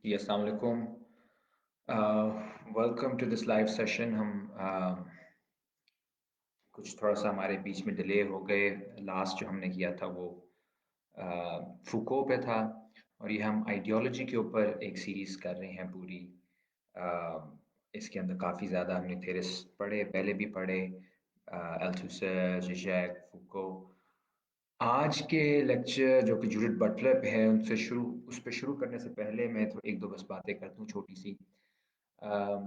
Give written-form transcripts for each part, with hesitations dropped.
जी, अस्सलाम वालेकुम। Welcome to this live session. हम कुछ थोड़ा-सा हमारे बीच में डिले हो गए। लास्ट जो हमने किया था वो फूको पे था और ये हम आइडियोलॉजी के ऊपर एक सीरीज़ कर रहे हैं पूरी। अ, इसके अंदर काफ़ी ज़्यादा हमने थेरिस पढ़े, पहले भी पढ़े, अल्थुसर, ज़िज़ेक, फूको। आज के लेक्चर जो कि जूडिथ बटलर पे है, उस पे शुरू करने से पहले मैं तो 1-2 बस बातें कर दूँ छोटी-सी। अम,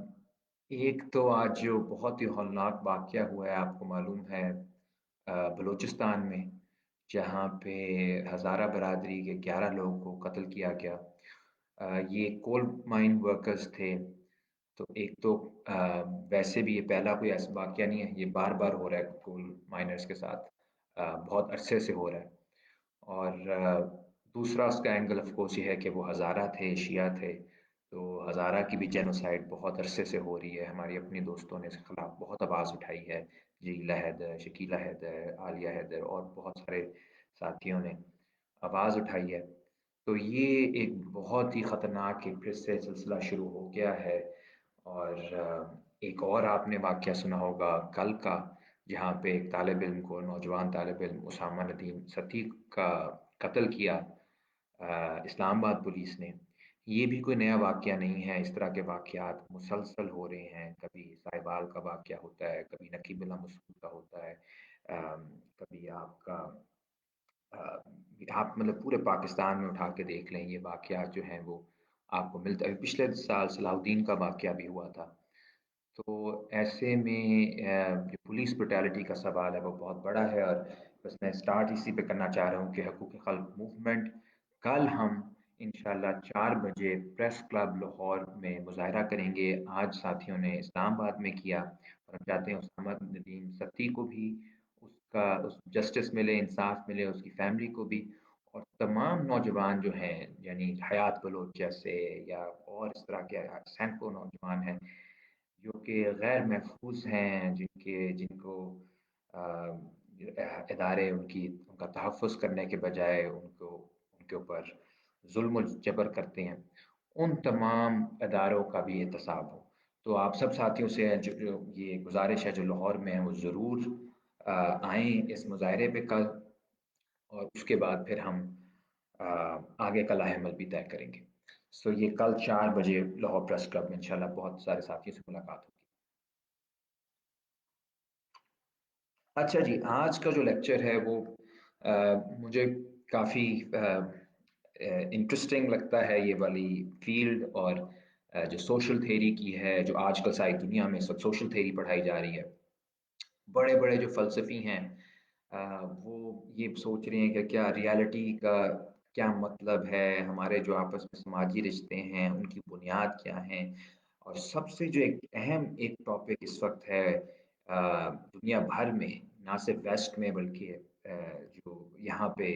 एक तो आज जो बहुत ही हौलनाक वाक़या हुआ है, आपको मालूम है, बलूचिस्तान में, जहाँ पे हज़ारा बरादरी के 11 लोगों को कत्ल किया गया। ये कोल माइन वर्कर्स थे। तो एक तो अ, वैसे भी ये पहला कोई ऐसा वाक़या नहीं है, ये बार-बार हो रहा है कोल माइनर्स के साथ। बहुत अरसे से हो रहा है। और दूसरा उसका एंगल ऑफ कोर्स ये है कि वो हज़ारा थे, शिया थे, तो हज़ारा की भी जेनोसाइड बहुत अरसे से हो रही है। हमारी अपने दोस्तों ने इसके खिलाफ बहुत आवाज़ उठाई है। जीला हैदर, शकीला हैदर, आलिया हैदर और बहुत सारे साथियों ने आवाज़ उठाई है। तो ये एक बहुत ही ख़तरनाक एक फिर से सिलसिला शुरू हो गया है। और एक और आपने वाक़या सुना होगा कल का, जहाँ पे एक तालिब इल्म को, नौजवान तालिब इल्म उसामा नदीम सतीक़ का कत्ल किया इस्लामाबाद पुलिस ने। ये भी कोई नया वाक़या नहीं है, इस तरह के वाक़यात मुसलसल हो रहे हैं। कभी साहिबाल का वाक़या होता है, कभी नकीबुल्लाह मसूद का होता है, कभी आपका आप मतलब पूरे पाकिस्तान में उठा के देख लें, ये वाक़यात जो हैं वो आपको मिलता है। पिछले साल सलाहुद्दीन का वाक़या भी हुआ था। तो ऐसे में जो पुलिस ब्रुटैलिटी का सवाल है वो बहुत बड़ा है। और बस मैं स्टार्ट इसी पे करना चाह रहा हूँ कि हकूक़ खल्क़ मूवमेंट, कल हम इंशाअल्लाह 4 बजे प्रेस क्लब लाहौर में मुज़ाहरा करेंगे। आज साथियों ने इस्लामाबाद में किया और हम चाहते हैं उसामा नदीम सती को भी उस जस्टिस मिले, इंसाफ मिले उसकी फैमिली को भी। और तमाम नौजवान जो हैं, यानी हयात बलोच जैसे या और इस तरह के सैकड़ों नौजवान हैं जो कि गैर महफूज हैं, जिनको इदारे उनका तहफ़्फ़ुज़ करने के बजाय उनके ऊपर जुल्म और जबर करते हैं, उन तमाम इदारों का भी एहतसाब हो। तो आप सब साथियों से जो ये गुज़ारिश है जो लाहौर में है, वो ज़रूर आएँ इस मुज़ाहरे पे कल। और उसके बाद फिर हम आगे का लाहे-अमल भी तय करेंगे। सो ये कल 4 बजे लाहौर प्रेस क्लब में इंशाअल्लाह बहुत सारे साथियों से मुलाकात होगी। अच्छा जी, आज का जो लेक्चर है वो मुझे काफ़ी इंटरेस्टिंग लगता है, ये वाली फ़ील्ड। और जो सोशल थ्योरी की है, जो आजकल सारी दुनिया में सब सोशल थ्योरी पढ़ाई जा रही है। बड़े-बड़े जो फ़लसफ़ी हैं, वो ये सोच रहे हैं कि क्या रियलिटी का क्या मतलब है, हमारे जो आपस में समाजी रिश्ते हैं, उनकी बुनियाद क्या हैं। और सबसे जो एक अहम एक टॉपिक इस वक़्त है दुनिया भर में, ना सिर्फ वेस्ट में बल्कि जो यहाँ पे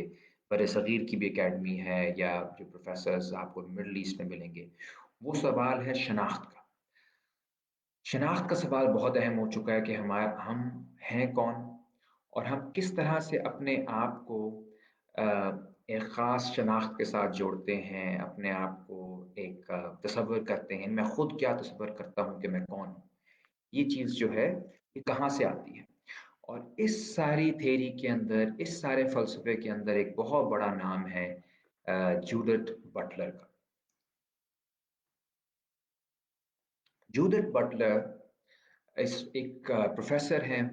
बरसग़ीर की भी अकेडमी है या जो प्रोफ़ेसर्स आपको मिडल ईस्ट में मिलेंगे, वो सवाल है शनाख्त का। शनाख्त का सवाल बहुत अहम हो चुका है कि हम हैं कौन? और हम किस तरह से अपने आप को अ, एक ख़ास शनाख्त के साथ जोड़ते हैं, अपने आप को एक तसव्वुर करते हैं। मैं खुद क्या तसव्वुर करता हूँ कि मैं कौन हूँ? ये चीज़ जो है, ये कहाँ से आती है? और इस सारी थ्योरी के अंदर, इस सारे फ़लसफ़े के अंदर एक बहुत बड़ा नाम है जूडिथ बटलर का। जूडिथ बटलर एक प्रोफ़ेसर हैं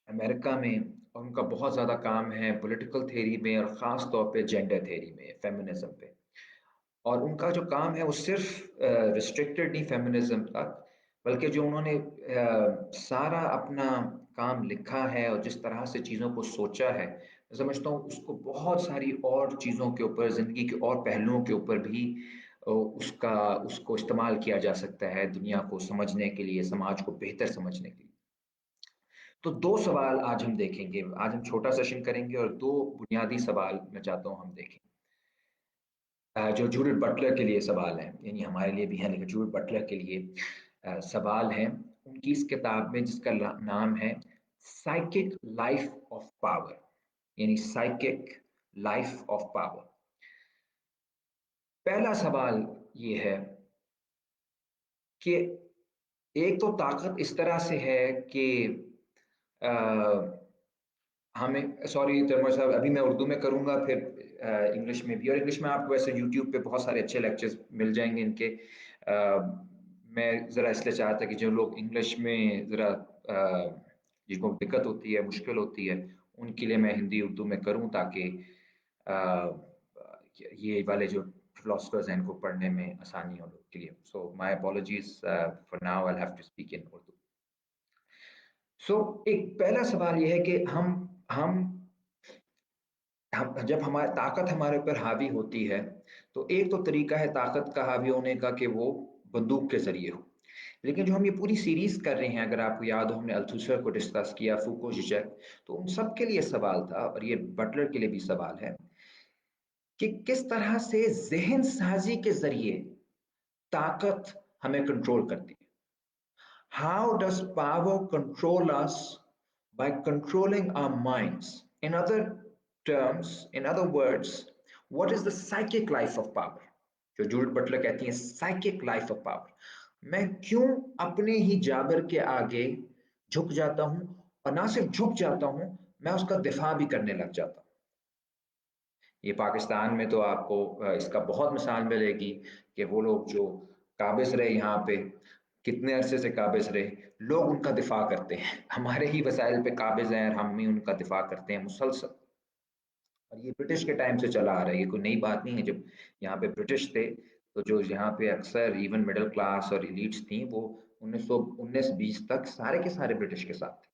अमेरिका में। और उनका बहुत ज़्यादा काम है पॉलिटिकल थ्योरी में और ख़ास तौर पे जेंडर थ्योरी में, फेमिनिज़्म पे। और उनका जो काम है वो सिर्फ़ रिस्ट्रिक्टेड नहीं फेमिनिज़्म तक, बल्कि जो उन्होंने सारा अपना काम लिखा है और जिस तरह से चीज़ों को सोचा है, मैं समझता हूँ उसको बहुत सारी और चीज़ों के ऊपर, ज़िंदगी के और पहलुओं के ऊपर भी उसको इस्तेमाल किया जा सकता है दुनिया को समझने के लिए, समाज को बेहतर समझने के लिए। तो 2 सवाल आज हम देखेंगे। आज हम छोटा सेशन करेंगे और 2 बुनियादी सवाल मैं चाहता हूँ हम देखें। जो जूडिथ बटलर के लिए सवाल हैं, यानी हमारे लिए भी हैं लेकिन जूडिथ बटलर के लिए सवाल हैं। उनकी इस किताब में जिसका नाम है साइकिक लाइफ ऑफ पावर, यानी साइकिक लाइफ ऑफ पावर। पहला सवाल ये है कि एक तो ताकत इस तरह से है कि अ, हमें, सॉरी तैमूर साहब, अभी मैं उर्दू में करूँगा, फिर इंग्लिश में भी, और इंग्लिश में आपको वैसे यूट्यूब पे बहुत सारे अच्छे लेक्चर्स मिल जाएंगे इनके। मैं ज़रा इसलिए चाहता कि जो लोग इंग्लिश में ज़रा जिनको दिक्कत होती है, मुश्किल होती है, उनके लिए मैं हिंदी उर्दू में करूँ, ताकि अ, ये वाले जो फिलोसफर्स हैं इनको पढ़ने में आसानी हो लोग के लिए। So my apologies, for now I have to speak in Urdu. So एक पहला सवाल ये है कि हम हम जब हमारी ताकत हमारे ऊपर हावी होती है, तो एक तो तरीका है ताकत का हावी होने का कि वो बंदूक के जरिए हो। लेकिन जो हम ये पूरी सीरीज कर रहे हैं, अगर आपको याद हो, हमने अल्थुसर को डिस्कस किया, फूको, जिजक, तो उन सब के लिए सवाल था, और ये बटलर के लिए भी सवाल है कि किस तरह से जहन साजी के जरिए ताकत हमें कंट्रोल करती है। How does power control us by controlling our minds? In other terms, in other words, what is the psychic life of power? जो जूडिथ बटलर कहती हैं साइकिक लाइफ ऑफ पावर। मैं क्यों अपने ही जाबर के आगे झुक जाता हूं, और ना सिर्फ झुक जाता हूं, मैं उसका दिफा भी करने लग जाता हूं। ये पाकिस्तान में तो आपको इसका बहुत मिसाल मिलेगी कि वो लोग जो काबिज रहे यहाँ पे, कितने अरसे से काबिज रहे, लोग उनका दिफा करते हैं, हमारे ही वसाइल पे काबिज हैं और हम ही उनका दिफा करते हैं मुसलसल। और ये ब्रिटिश के टाइम से चला आ रहा है, ये कोई नई बात नहीं है। जब यहाँ पे ब्रिटिश थे, तो जो यहाँ पे अक्सर इवन मिडिल क्लास और एलिट्स थी, वो 1919-20 तक सारे के सारे ब्रिटिश के साथ थे।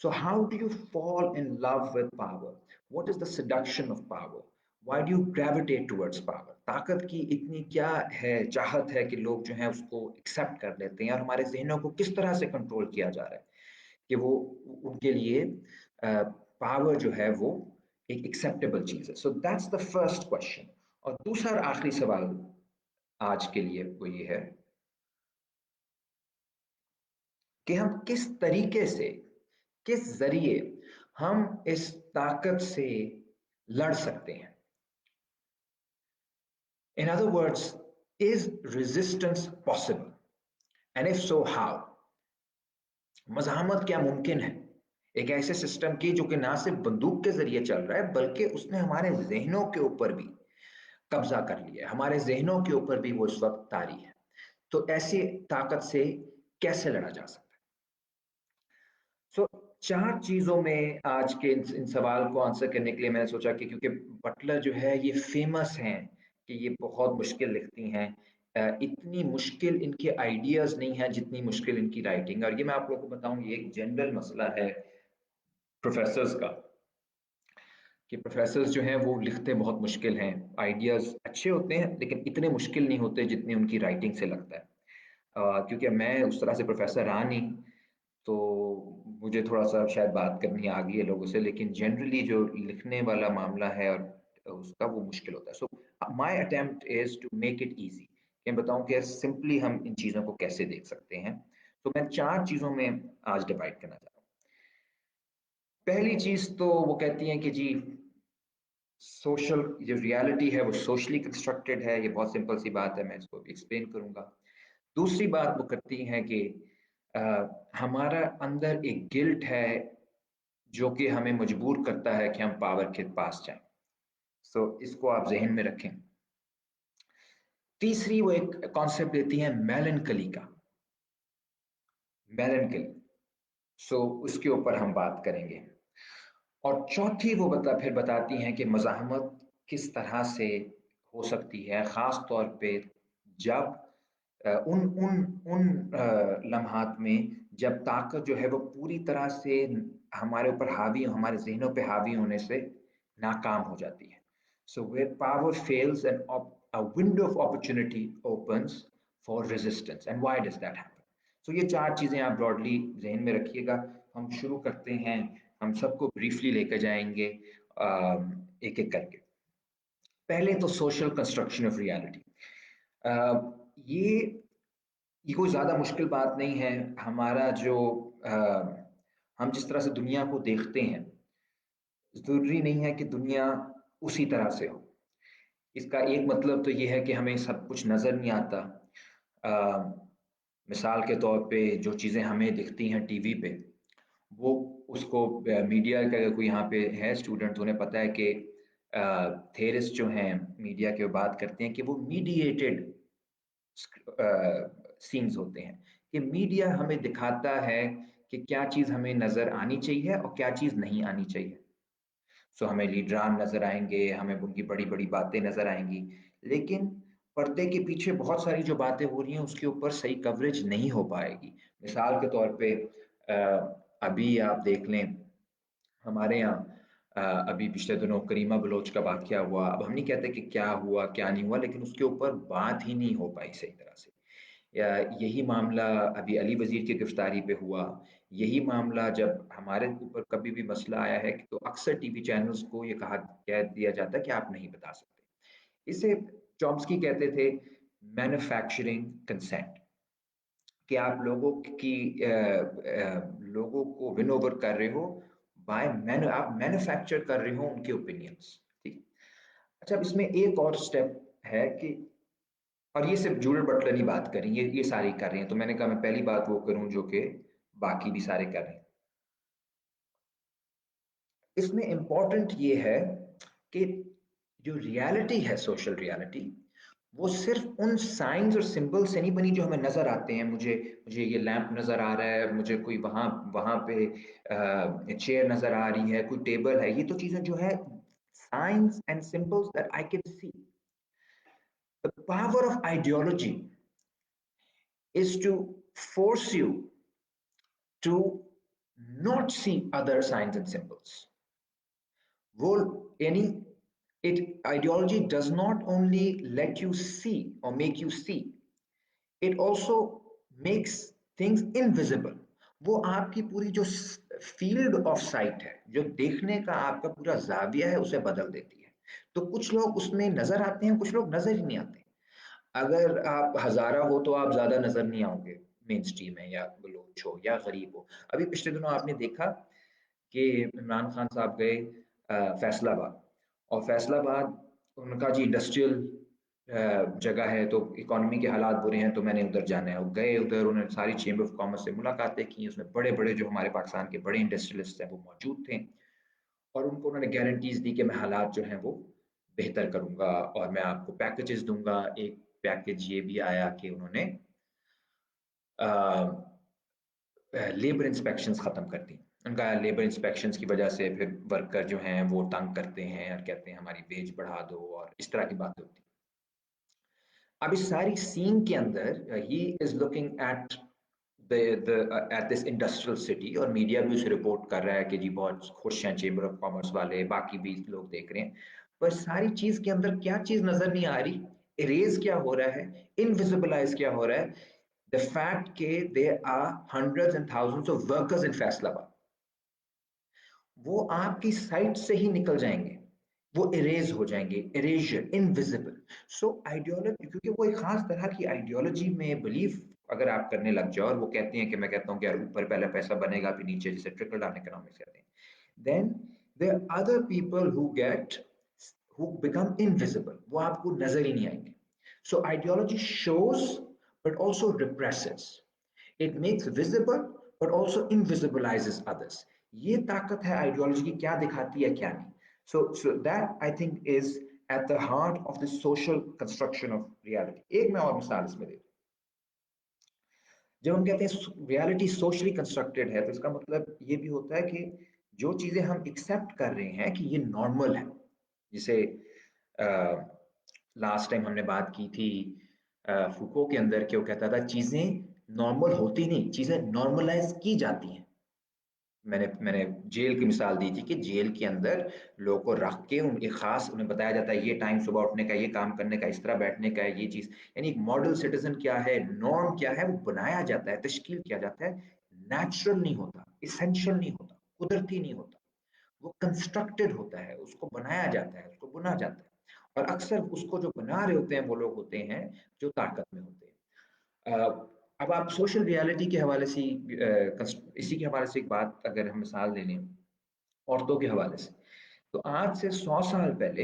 So how do you fall in love with power? What is the seduction of power? Why do you gravitate towards power? ताकत की इतनी क्या है, चाहत है कि लोग जो है उसको एक्सेप्ट कर लेते हैं, और हमारे जहनों को किस तरह से कंट्रोल किया जा रहा है कि वो उनके लिए पावर जो है वो एक एक्सेप्टेबल चीज है। So that's the first question. और दूसरा और आखिरी सवाल आज के लिए वो ये है कि हम किस तरीके से, किस जरिए हम इस ताकत से लड़ सकते हैं। In other words, is resistance possible? And if so, how? मज़ाहमत क्या मुमकिन है एक ऐसे सिस्टम की जो कि ना सिर्फ बंदूक के जरिए चल रहा है, बल्कि उसने हमारे जहनों के ऊपर भी कब्जा कर लिया है, हमारे जहनों के ऊपर भी वो इस वक्त तारी है। तो ऐसी ताकत से कैसे लड़ा जा सकता है? सो चार चीजों में आज के इन सवाल को आंसर करने के लिए मैंने सोचा कि क्योंकि बटलर जो है ये फेमस हैं कि ये बहुत मुश्किल लिखती हैं, इतनी मुश्किल इनके आइडियाज नहीं है जितनी मुश्किल इनकी राइटिंग। और ये मैं आप लोगों को बताऊं, ये एक जनरल मसला है प्रोफेसर्स का, कि प्रोफेसर्स जो हैं वो लिखते बहुत मुश्किल हैं, आइडियाज अच्छे होते हैं लेकिन इतने मुश्किल नहीं होते जितने उनकी राइटिंग से लगता है। क्योंकि मैं उस तरह से प्रोफेसर रहा नहीं, तो मुझे थोड़ा सा शायद बात करनी आ गई है लोगों से, लेकिन जनरली जो लिखने वाला मामला है और उसका वो मुश्किल होता है। So my attempt is to make it easy, कि मैं बताऊं कि सिंपली हम इन चीज़ों को कैसे देख सकते हैं। तो मैं चार चीज़ों में आज डिवाइड करना चाह रहा हूँ। पहली चीज़ तो वो कहती हैं कि जी सोशल, जो रियलिटी है वो सोशली कंस्ट्रक्टेड है। ये बहुत सिंपल सी बात है, मैं इसको एक्सप्लेन करूंगा। दूसरी बात वो करती है कि हमारा अंदर एक गिल्ट है जो कि हमें मजबूर करता है कि हम पावर के पास जाएं। सो इसको आप जहन में रखें। तीसरी वो एक कॉन्सेप्ट देती है मेलनकली का, मेलनकली। सो उसके ऊपर हम बात करेंगे। और चौथी वो फिर बताती हैं कि मज़ाहमत किस तरह से हो सकती है, ख़ास तौर पे जब उन उन उन लम्हात में जब ताकत जो है वो पूरी तरह से हमारे ऊपर हावी, हमारे जहनों पे हावी होने से नाकाम हो जाती है। So where power fails and a window of opportunity opens for resistance, and why does that happen? So ये चार चीजें आप ब्रॉडली जहन में रखिएगा। हम शुरू करते हैं, हम सबको ब्रीफली लेकर जाएंगे एक एक करके। पहले तो सोशल कंस्ट्रक्शन ऑफ रियलिटी। ये ये कोई ज़्यादा मुश्किल बात नहीं है। हमारा जो हम जिस तरह से दुनिया को देखते हैं, ज़रूरी नहीं है कि दुनिया उसी तरह से हो। इसका एक मतलब तो ये है कि हमें सब कुछ नज़र नहीं आता। मिसाल के तौर पे जो चीज़ें हमें दिखती हैं टीवी पे, वो उसको मीडिया का अगर कोई यहाँ पे है स्टूडेंट तो उन्हें पता है कि थेरिस्ट जो हैं मीडिया के, वो बात करते हैं कि वो मीडिएटेड सीन्स होते हैं, कि मीडिया हमें दिखाता है कि क्या चीज़ हमें नज़र आनी चाहिए और क्या चीज़ नहीं आनी चाहिए। सो हमें लीडरान नज़र आएँगे, हमें उनकी बड़ी-बड़ी बातें नज़र आएँगी, लेकिन पर्दे के पीछे बहुत सारी जो बातें हो रही हैं, उसके ऊपर सही कवरेज नहीं हो पाएगी। मिसाल के तौर पे अभी आप देख लें, हमारे यहाँ अभी पिछले दिनों करीमा बलोच का वाक़या हुआ। अब हम नहीं कहते कि क्या हुआ, क्या नहीं हुआ, लेकिन उसके ऊपर बात ही नहीं हो पाई सही तरह से। या यही मामला अभी अली वज़ीर की गिरफ्तारी पे हुआ। यही मामला जब हमारे ऊपर कभी भी मसला आया है तो अक्सर टीवी चैनल्स को ये कह दिया जाता है कि आप नहीं बता सकते। इसे चॉम्स्की कहते थे मैन्युफैक्चरिंग कंसेंट, कि आप लोगों को विन ओवर कर रहे हो बाय मैन्यु आप मैन्युफैक्चर कर रहे हो उनके ओपिनियंस, ठीक। अच्छा, अब इसमें एक और स्टेप है कि, और ये सिर्फ जूडिथ बटलर ही बात करें, ये सारे कर रहे हैं, तो मैंने कहा मैं पहली बात वो करूं जो कि बाकी भी सारे कर रहे हैं। इसमें इंपॉर्टेंट ये है कि जो रियलिटी है, सोशल रियलिटी, वो सिर्फ उन साइंस और सिंबल से नहीं बनी जो हमें नजर आते हैं। मुझे मुझे ये लैंप नजर आ रहा है, मुझे कोई वहां वहां पे चेयर नजर आ रही है, कोई टेबल है, ये तो चीजें जो है science and symbols that I can see. The power of ideology is to force you to not see other signs and symbols. Any it ideology does not only let you see or make you see, it also makes things invisible. वो आपकी पूरी जो field of site है, जो देखने का आपका पूरा जाविया है, उसे बदल देती है। तो कुछ लोग उसमें नजर आते हैं, कुछ लोग नजर ही नहीं आते। अगर आप हज़ारा हो तो आप ज़्यादा नज़र नहीं आओगे मेन स्ट्रीम में, या बलोच हो या गरीब हो। अभी पिछले दिनों आपने देखा कि इमरान खान साहब गए फैसलाबाद, और फैसलाबाद उनका जी इंडस्ट्रियल जगह है, तो इकोनॉमी के हालात बुरे हैं, तो मैंने उधर जाना है। वो गए उधर, उन्होंने सारी चेंबर ऑफ कॉमर्स से मुलाकातें की, उसमें बड़े बड़े जो हमारे पाकिस्तान के बड़े इंडस्ट्रियलिस्ट हैं वो मौजूद थे, और उनको उन्होंने गारंटीज दी कि मैं हालात जो हैं वो बेहतर करूंगा और मैं आपको पैकेजेस दूंगा। एक पैकेज ये भी आया कि उन्होंने लेबर इंस्पेक्शंस ख़त्म कर दी। उनका लेबर इंस्पेक्शंस की वजह से फिर वर्कर जो हैं वो तंग करते हैं और कहते हैं हमारी वेज बढ़ा दो, और इस तरह की बातें होती हैं। अब इस सारी सीन के अंदर he is looking at at this industrial city, और मीडिया भी उसे रिपोर्ट कर रहा है कि जी बहुत खुश हैं चेंबर ऑफ कॉमर्स वाले, बाकी भी लोग देख रहे हैं। पर सारी चीज के अंदर क्या चीज नजर नहीं आ रही, इरेज क्या हो रहा है, इनविजिबलाइज क्या हो रहा है, द फैक्ट के there are hundreds and thousands of workers in Faisalabad, वो आपकी साइट से ही निकल जाएंगे, वो इरेज हो जाएंगे, इरेजर, इनविजिबल। सो आइडियोलॉजी, क्योंकि वो एक खास तरह की आइडियोलॉजी में बिलीव अगर आप करने लग जाओ, और वो कहते हैं कि मैं कहता हूँ कि यार ऊपर पहले पैसा बनेगा फिर नीचे, जिसे ट्रिकल डाउन इकोनॉमिक्स कहते हैं, then there other people who become invisible, वो आपको नजर ही नहीं आएंगे। So ideology shows but also represses, it makes visible but also invisibilizes others. ये ताकत है आइडियोलॉजी की, क्या दिखाती है क्या नहीं। So that I think is at the heart of the social construction of reality. एक मैं और मिसाल इसमें दे, जब हम कहते हैं रियलिटी सोशली कंस्ट्रक्टेड है, तो इसका मतलब ये भी होता है कि जो चीजें हम एक्सेप्ट कर रहे हैं कि ये नॉर्मल है, जिसे लास्ट टाइम हमने बात की थी फुको के अंदर, कि वो कहता था चीजें नॉर्मल होती नहीं, चीजें नॉर्मलाइज की जाती हैं। मैंने मैंने जेल की मिसाल दी थी कि जेल के अंदर लोगों को रख के उन एक खास उन्हें बताया जाता है ये टाइम सुबह उठने का, ये काम करने का, इस तरह बैठने का है, ये चीज, यानी एक मॉडल सिटीजन क्या है, नॉर्म क्या है, वो बनाया जाता है, तश्कील किया जाता है। नेचुरल नहीं होता, इसेंशियल नहीं होता, कुदरती नहीं होता, वो कंस्ट्रक्टेड होता है, उसको बनाया जाता है, उसको बुना जाता है। और अक्सर उसको जो बना रहे होते हैं वो लोग होते हैं जो ताकत में होते हैं। अब आप सोशल रियलिटी के हवाले से इसी के हवाले से एक बात अगर हम मिसाल ले लें औरतों के हवाले से, तो आज से 100 साल पहले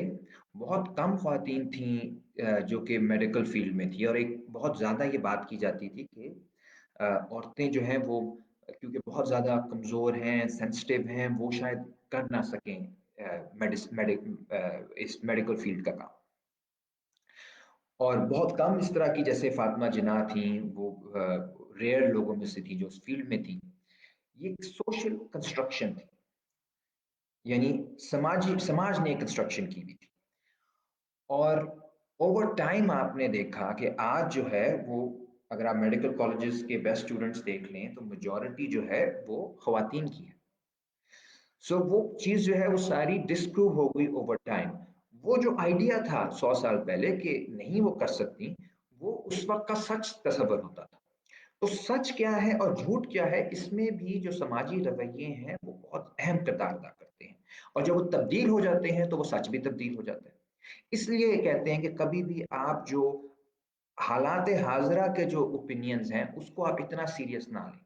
बहुत कम ख़वातीन थीं जो कि मेडिकल फ़ील्ड में थी, और एक बहुत ज़्यादा ये बात की जाती थी कि औरतें जो हैं वो क्योंकि बहुत ज़्यादा कमज़ोर हैं, सेंसिटिव हैं, वो शायद कर ना सकें इस मेडिकल फ़ील्ड का काम। और बहुत कम इस तरह की, जैसे फ़ातिमा जिन्ना थीं, वो रेयर लोगों में से थी जो उस फ़ील्ड में थी। ये एक सोशल कंस्ट्रक्शन थी, यानी समाज ने कंस्ट्रक्शन की हुई थी। और ओवर टाइम आपने देखा कि आज जो है वो, अगर आप मेडिकल कॉलेजेस के बेस्ट स्टूडेंट्स देख लें तो मेजॉरिटी जो है वो ख़वातीन की है। सो वो चीज़ जो है वो सारी डिस्प्रूव हो गई ओवर टाइम। वो जो आइडिया था 100 साल पहले कि नहीं वो कर सकती, वो उस वक़्त का सच तस्वर होता था। तो सच क्या है और झूठ क्या है, इसमें भी जो समाजी रवैये हैं वो बहुत अहम किरदार अदा करते हैं। और जब वो तब्दील हो जाते हैं तो वो सच भी तब्दील हो जाता है। इसलिए कहते हैं कि कभी भी आप जो हालात हाज़िरा के जो ओपिनियंस हैं, उसको आप इतना सीरियस ना लें।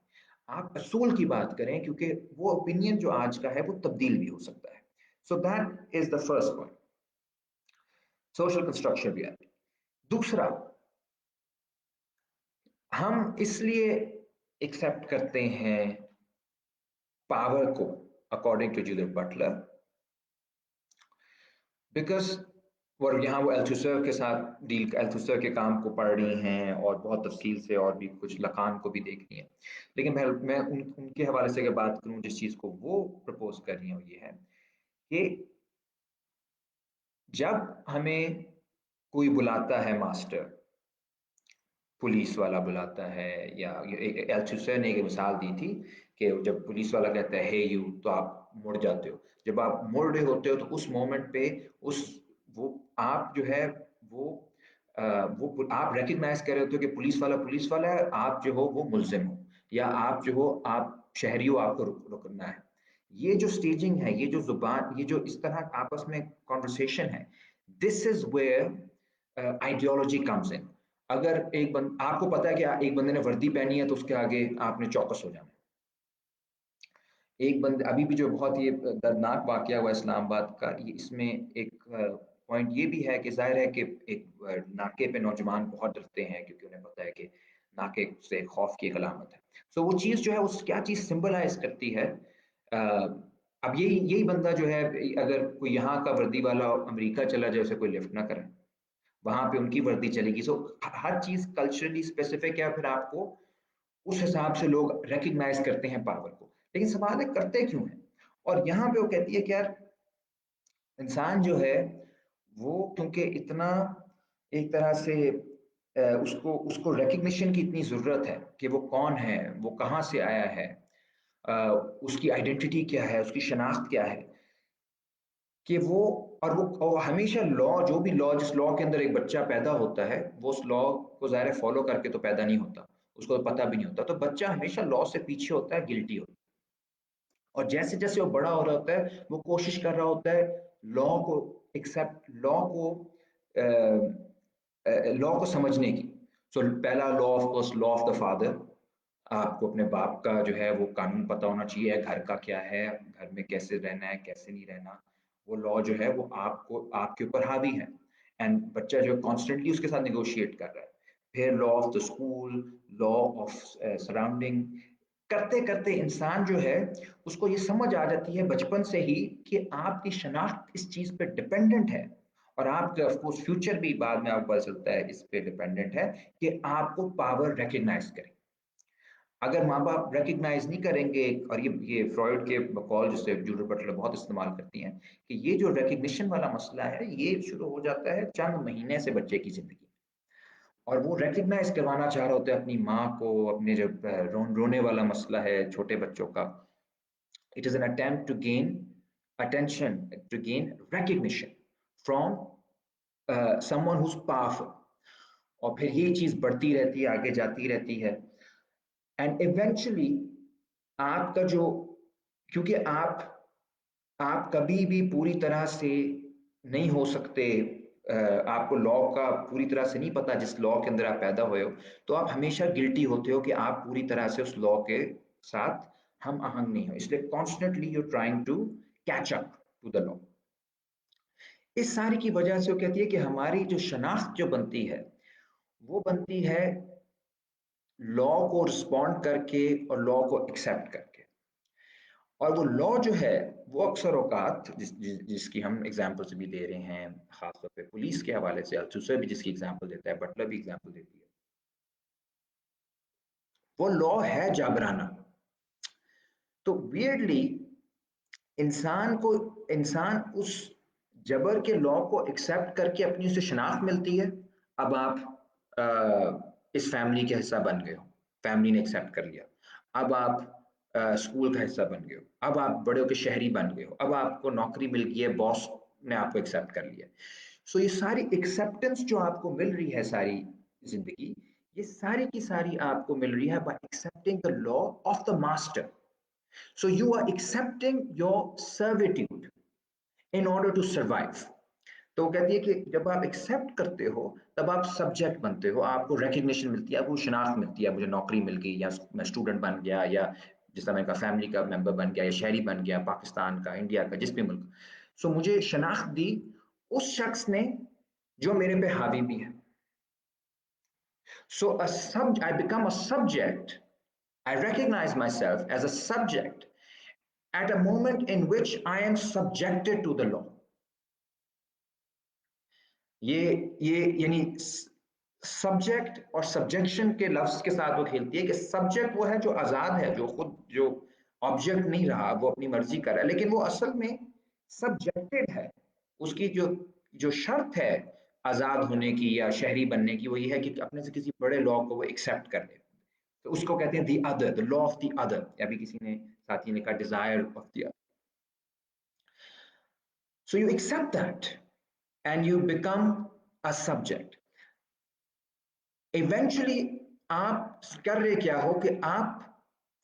आप असूल की बात करें, क्योंकि वो ओपिनियन जो आज का है वो तब्दील भी हो सकता है। So that is the first point, social construction reality. दूसरा, हम इसलिए एक्सेप्ट करते हैं पावर को, according to Judith Butler, because और यहाँ वो अल्थुसर के साथ डील, अल्थुसर के काम को पढ़ रही हैं और बहुत तफसील से, और भी कुछ लकान को भी देख रही हैं। लेकिन मैं उनके हवाले से अगर बात करूँ, जिस चीज़ को वो प्रपोज़ कर रही हैं वो ये है कि जब हमें कोई बुलाता है मास्टर, पुलिस वाला बुलाता है, या एक अल्थुसर ने एक मिसाल दी थी कि जब पुलिस वाला कहता है हे यू, तो आप मुड़ जाते हो। जब आप मुड़ रहे होते हो तो उस मोमेंट पे उस वो आप जो है वो वो आप रिकग्नाइज कर रहे होते हो कि पुलिस वाला है, आप जो हो वो मुल्जिम हो, या आप जो हो आप शहरी हो, आपको रुकना है। ये जो स्टेजिंग है, ये जो जुबान, ये जो इस तरह आपस में कॉन्वर्सेशन है, this is where ideology comes in. अगर आपको पता है कि एक बंदे ने वर्दी पहनी है तो उसके आगे आपने चौकस हो जाना है। एक बंदे, अभी भी जो बहुत ये दर्दनाक वाकया हुआ इस्लामाबाद का, ये इसमें एक पॉइंट ये भी है कि जाहिर है कि एक नाके पे नौजवान बहुत डरते हैं, क्योंकि उन्हें पता है कि नाके से खौफ की एक अलामत है। सो वो चीज़ जो है उस क्या चीज़ सिंबलाइज करती है। अब यही यही बंदा जो है, अगर कोई यहाँ का वर्दी वाला अमेरिका चला जाए, उसे कोई लिफ्ट ना करे, वहां पे उनकी वर्दी चलेगी। सो हर चीज कल्चरली स्पेसिफिक है, फिर आपको उस हिसाब से लोग रिकग्नाइज करते हैं पावर को। लेकिन सवाल है करते क्यों है। और यहाँ पे वो कहती है कि यार इंसान जो है वो, क्योंकि इतना एक तरह से उसको उसको रिकग्निशन की इतनी जरूरत है कि वो कौन है, वो कहाँ से आया है, अ, उसकी आइडेंटिटी क्या है, उसकी शनाख्त क्या है, कि वो, और हमेशा लॉ, जो भी लॉ, जिस लॉ के अंदर एक बच्चा पैदा होता है, वो उस लॉ को ज़ाहिर फॉलो करके तो पैदा नहीं होता, उसको तो पता भी नहीं होता, तो बच्चा हमेशा लॉ से पीछे होता है, गिल्टी होता है। और जैसे जैसे वो बड़ा हो रहा होता है, वो कोशिश कर रहा होता है लॉ को एक्सेप्ट, लॉ को समझने की। सो पहला law of course, law of the father. आपको अपने बाप का जो है वो कानून पता होना चाहिए, घर का क्या है, घर में कैसे रहना है, कैसे नहीं रहना। वो लॉ जो है वो आपको, आपके ऊपर हावी है, एंड बच्चा जो कॉन्स्टेंटली उसके साथ निगोशिएट कर रहा है। फिर law of the school, law of surrounding, करते करते इंसान जो है उसको ये समझ आ जाती है बचपन से ही कि आपकी शनाख्त इस चीज पे डिपेंडेंट है, और आपका ऑफ कोर्स फ्यूचर भी बाद में आपको पता चलता है इस पे डिपेंडेंट है, कि आपको पावर रिकग्नाइज करें। अगर माँ बाप रिकग्नाइज नहीं करेंगे, और ये फ्रॉइड के बकौल जिसे जूडिथ बटलर बहुत इस्तेमाल करती हैं, कि ये जो रिकग्निशन वाला मसला है ये शुरू हो जाता है चंद महीने से बच्चे की जिंदगी, और वो रिकग्नाइज करवाना चाह रहे होते हैं अपनी माँ को, अपने जब रोने वाला मसला है छोटे बच्चों का। It is an attempt to gain attention, to gain recognition from someone who's powerful, और फिर ये चीज बढ़ती रहती है, आगे जाती रहती है, एंड इवेंचुअली आपका जो, क्योंकि आप कभी भी पूरी तरह से नहीं हो सकते, आपको लॉ का पूरी तरह से नहीं पता जिस लॉ के अंदर आप पैदा हुए हो, तो आप हमेशा गिल्टी होते हो कि आप पूरी तरह से उस लॉ के साथ हम आहंग नहीं हो, इसलिए constantly you trying to catch up to the law. इस सारी की वजह से वो कहती है कि हमारी जो शनाख्त जो बनती है वो बनती है लॉ को रिस्पॉन्ड करके और लॉ को एक्सेप्ट करके। और वो लॉ जो है वो अक्सर औकात जिसकी हम एग्जाम्पल्स भी दे रहे हैं, खासतौर पे पुलिस के हवाले से अल्थुसर भी जिसकी एग्जाम्पल देता है, बटलर भी एग्जाम्पल देती है, वो लॉ है जाबराना। तो वियर्डली इंसान उस जबर के लॉ को एक्सेप्ट करके अपनी उसे शनाख्त मिलती है। अब आप इस फैमिली के हिस्सा बन गए हो, फैमिली ने एक्सेप्ट कर लिया। अब आप स्कूल का हिस्सा बन गए हो, अब आप बड़े होकर शहरी बन गए हो, अब आपको नौकरी मिल गई है, बॉस ने आपको एक्सेप्ट कर लिया। सो ये सारी एक्सेप्टेंस जो आपको मिल रही है सारी जिंदगी, ये सारी की सारी आपको मिल रही है bye accepting the law of the master. So you are accepting your servitude in order to survive. तो वो कहती है कि जब आप एक्सेप्ट करते हो तब आप सब्जेक्ट बनते हो, आपको रिकग्निशन मिलती है, आपको शनाख्त मिलती है, मुझे नौकरी मिल गई, या मैं स्टूडेंट बन गया, या जिस तरह का फैमिली का मेंबर बन गया, या शहरी बन गया, पाकिस्तान का, इंडिया का, जिस भी मुल्क। सो मुझे शनाख्त दी उस शख्स ने जो मेरे पे हावी भी है। So I become a subject, I recognize myself as a subject at a moment in which I am subjected to the law. ये ये यानी सब्जेक्ट और सब्जेक्शन के लफ्ज के साथ वो खेलती है कि सब्जेक्ट वो है जो आजाद है, जो खुद जो ऑब्जेक्ट नहीं रहा, वो अपनी मर्जी कर रहा है, लेकिन वो असल में सब्जेक्टेड है। उसकी जो जो शर्त है आजाद होने की या शहरी बनने की, वो ये है कि अपने से किसी बड़े लॉ को वो एक्सेप्ट कर ले। तो उसको कहते हैं the other, the law of the other, या भी किसी ने साथी ने कहा desire of the other. So you accept that and you become a subject. Eventually आप कर रहे क्या हो कि आप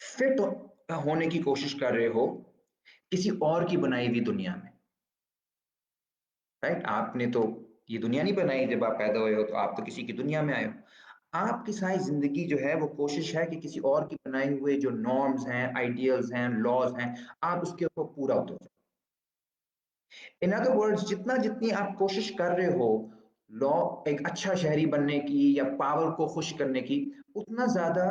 फिट होने की कोशिश कर रहे हो किसी और की बनाई हुई दुनिया में। राइट? आपने तो ये दुनिया नहीं बनाई, जब आप पैदा हुए हो तो आप तो किसी की दुनिया में आए हो। आपकी सारी जिंदगी जो है वो कोशिश है कि किसी और की बनाए हुए जो नॉर्म्स हैं, आइडियल्स हैं, लॉज हैं, आप उसके ऊपर पूरा उतर जाओ। इन अदर वर्ड्स, जितना जितनी आप कोशिश कर रहे हो लॉ एक अच्छा शहरी बनने की या पावर को खुश करने की, उतना ज्यादा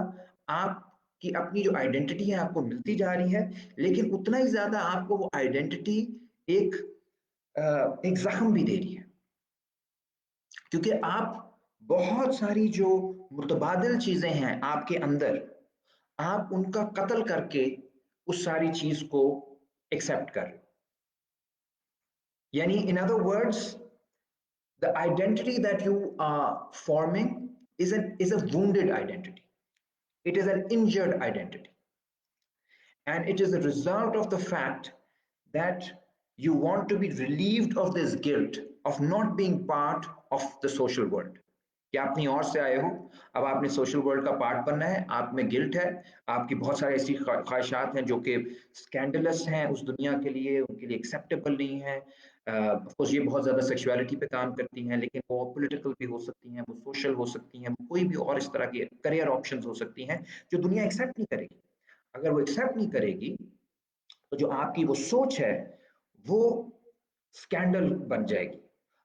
आपकी अपनी जो आइडेंटिटी है आपको मिलती जा रही है, लेकिन उतना ही ज्यादा आपको वो आइडेंटिटी एक एक जख्म भी दे रही है, क्योंकि आप बहुत सारी जो मुतबादिल चीजें हैं आपके अंदर, आप उनका कत्ल करके उस सारी चीज को एक्सेप्ट कर रहे हो। यानी in other words, the identity that you are forming is a wounded identity. It is an injured identity. And it is a result of the fact that you want to be relieved of this guilt of not being part of the social world. कि आप कहीं और से आए हो, अब आपने social world का पार्ट बनना है, आप में गिल्ट है, आपकी बहुत सारी ऐसी ख्वाहिशात हैं जो कि स्कैंडलस हैं उस दुनिया के लिए, उनके लिए एक्सेप्टेबल नहीं है। ऑफकोर्स ये बहुत ज़्यादा सेक्सुअलिटी पे काम करती हैं, लेकिन वो पॉलिटिकल भी हो सकती हैं, वो सोशल हो सकती हैं, कोई भी और इस तरह की करियर ऑप्शंस हो सकती हैं जो दुनिया एक्सेप्ट नहीं करेगी। अगर वो एक्सेप्ट नहीं करेगी तो जो आपकी वो सोच है वो स्कैंडल बन जाएगी।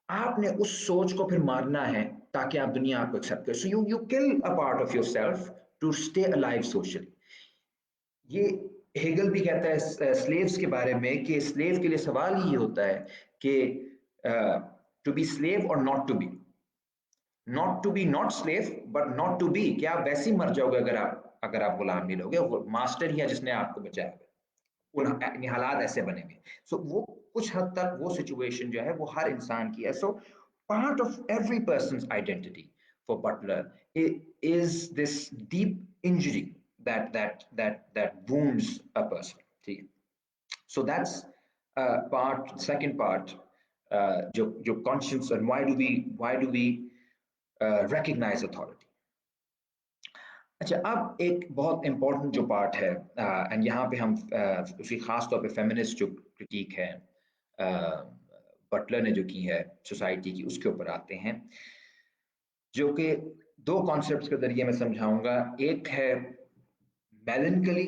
आपने उस सोच को फिर मारना है ताकि आप दुनिया आपको एक्सेप्ट करे। So you kill a part of yourself to stay alive socially. ये हेगल भी कहता है स्लेव्स के बारे में कि स्लेव के लिए सवाल ही होता है कि टू बी स्लेव और not to be not slave but not to be, क्या आप वैसे ही मर जाओगे अगर आप गुलाम नहीं रहोगे, मास्टर ही है जिसने आपको बचाया, उन हालात ऐसे बनेंगे। सो वो कुछ हद तक वो सिचुएशन जो है वो हर इंसान की है। So part of every person's identity for Butler is this deep injury that wounds a person. ठीक है? So that's second part, जो conscience and why do we recognize authority. अच्छा, अब एक बहुत इंपॉर्टेंट जो पार्ट है, एंड यहाँ पे हम उसी खास तौर पे फेमिनिस्ट जो क्रिटिक है बटलर ने जो की है सोसाइटी की, उसके ऊपर आते हैं, जो कि दो कॉन्सेप्ट्स के जरिए मैं समझाऊंगा। एक है मेलनकली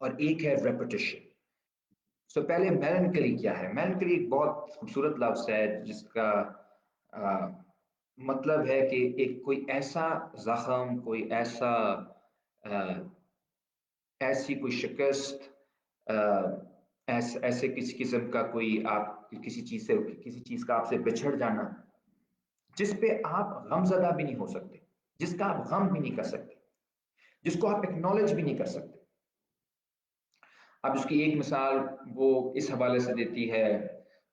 और एक है रेपिटेशन। سو پہلے میلنکلی کیا ہے؟ میلنکلی ایک بہت خوبصورت لفظ ہے جس کا مطلب ہے کہ ایک کوئی ایسا زخم، کوئی ایسا ایسی کوئی شکست، ایسے کسی قسم کا کوئی آپ کسی چیز کا آپ سے بچھڑ جانا جس پہ آپ غم زدہ بھی نہیں ہو سکتے، جس کا آپ غم بھی نہیں کر سکتے، جس کو آپ اکنالج بھی نہیں کر سکتے۔ اب اس کی ایک مثال وہ اس حوالے سے دیتی ہے،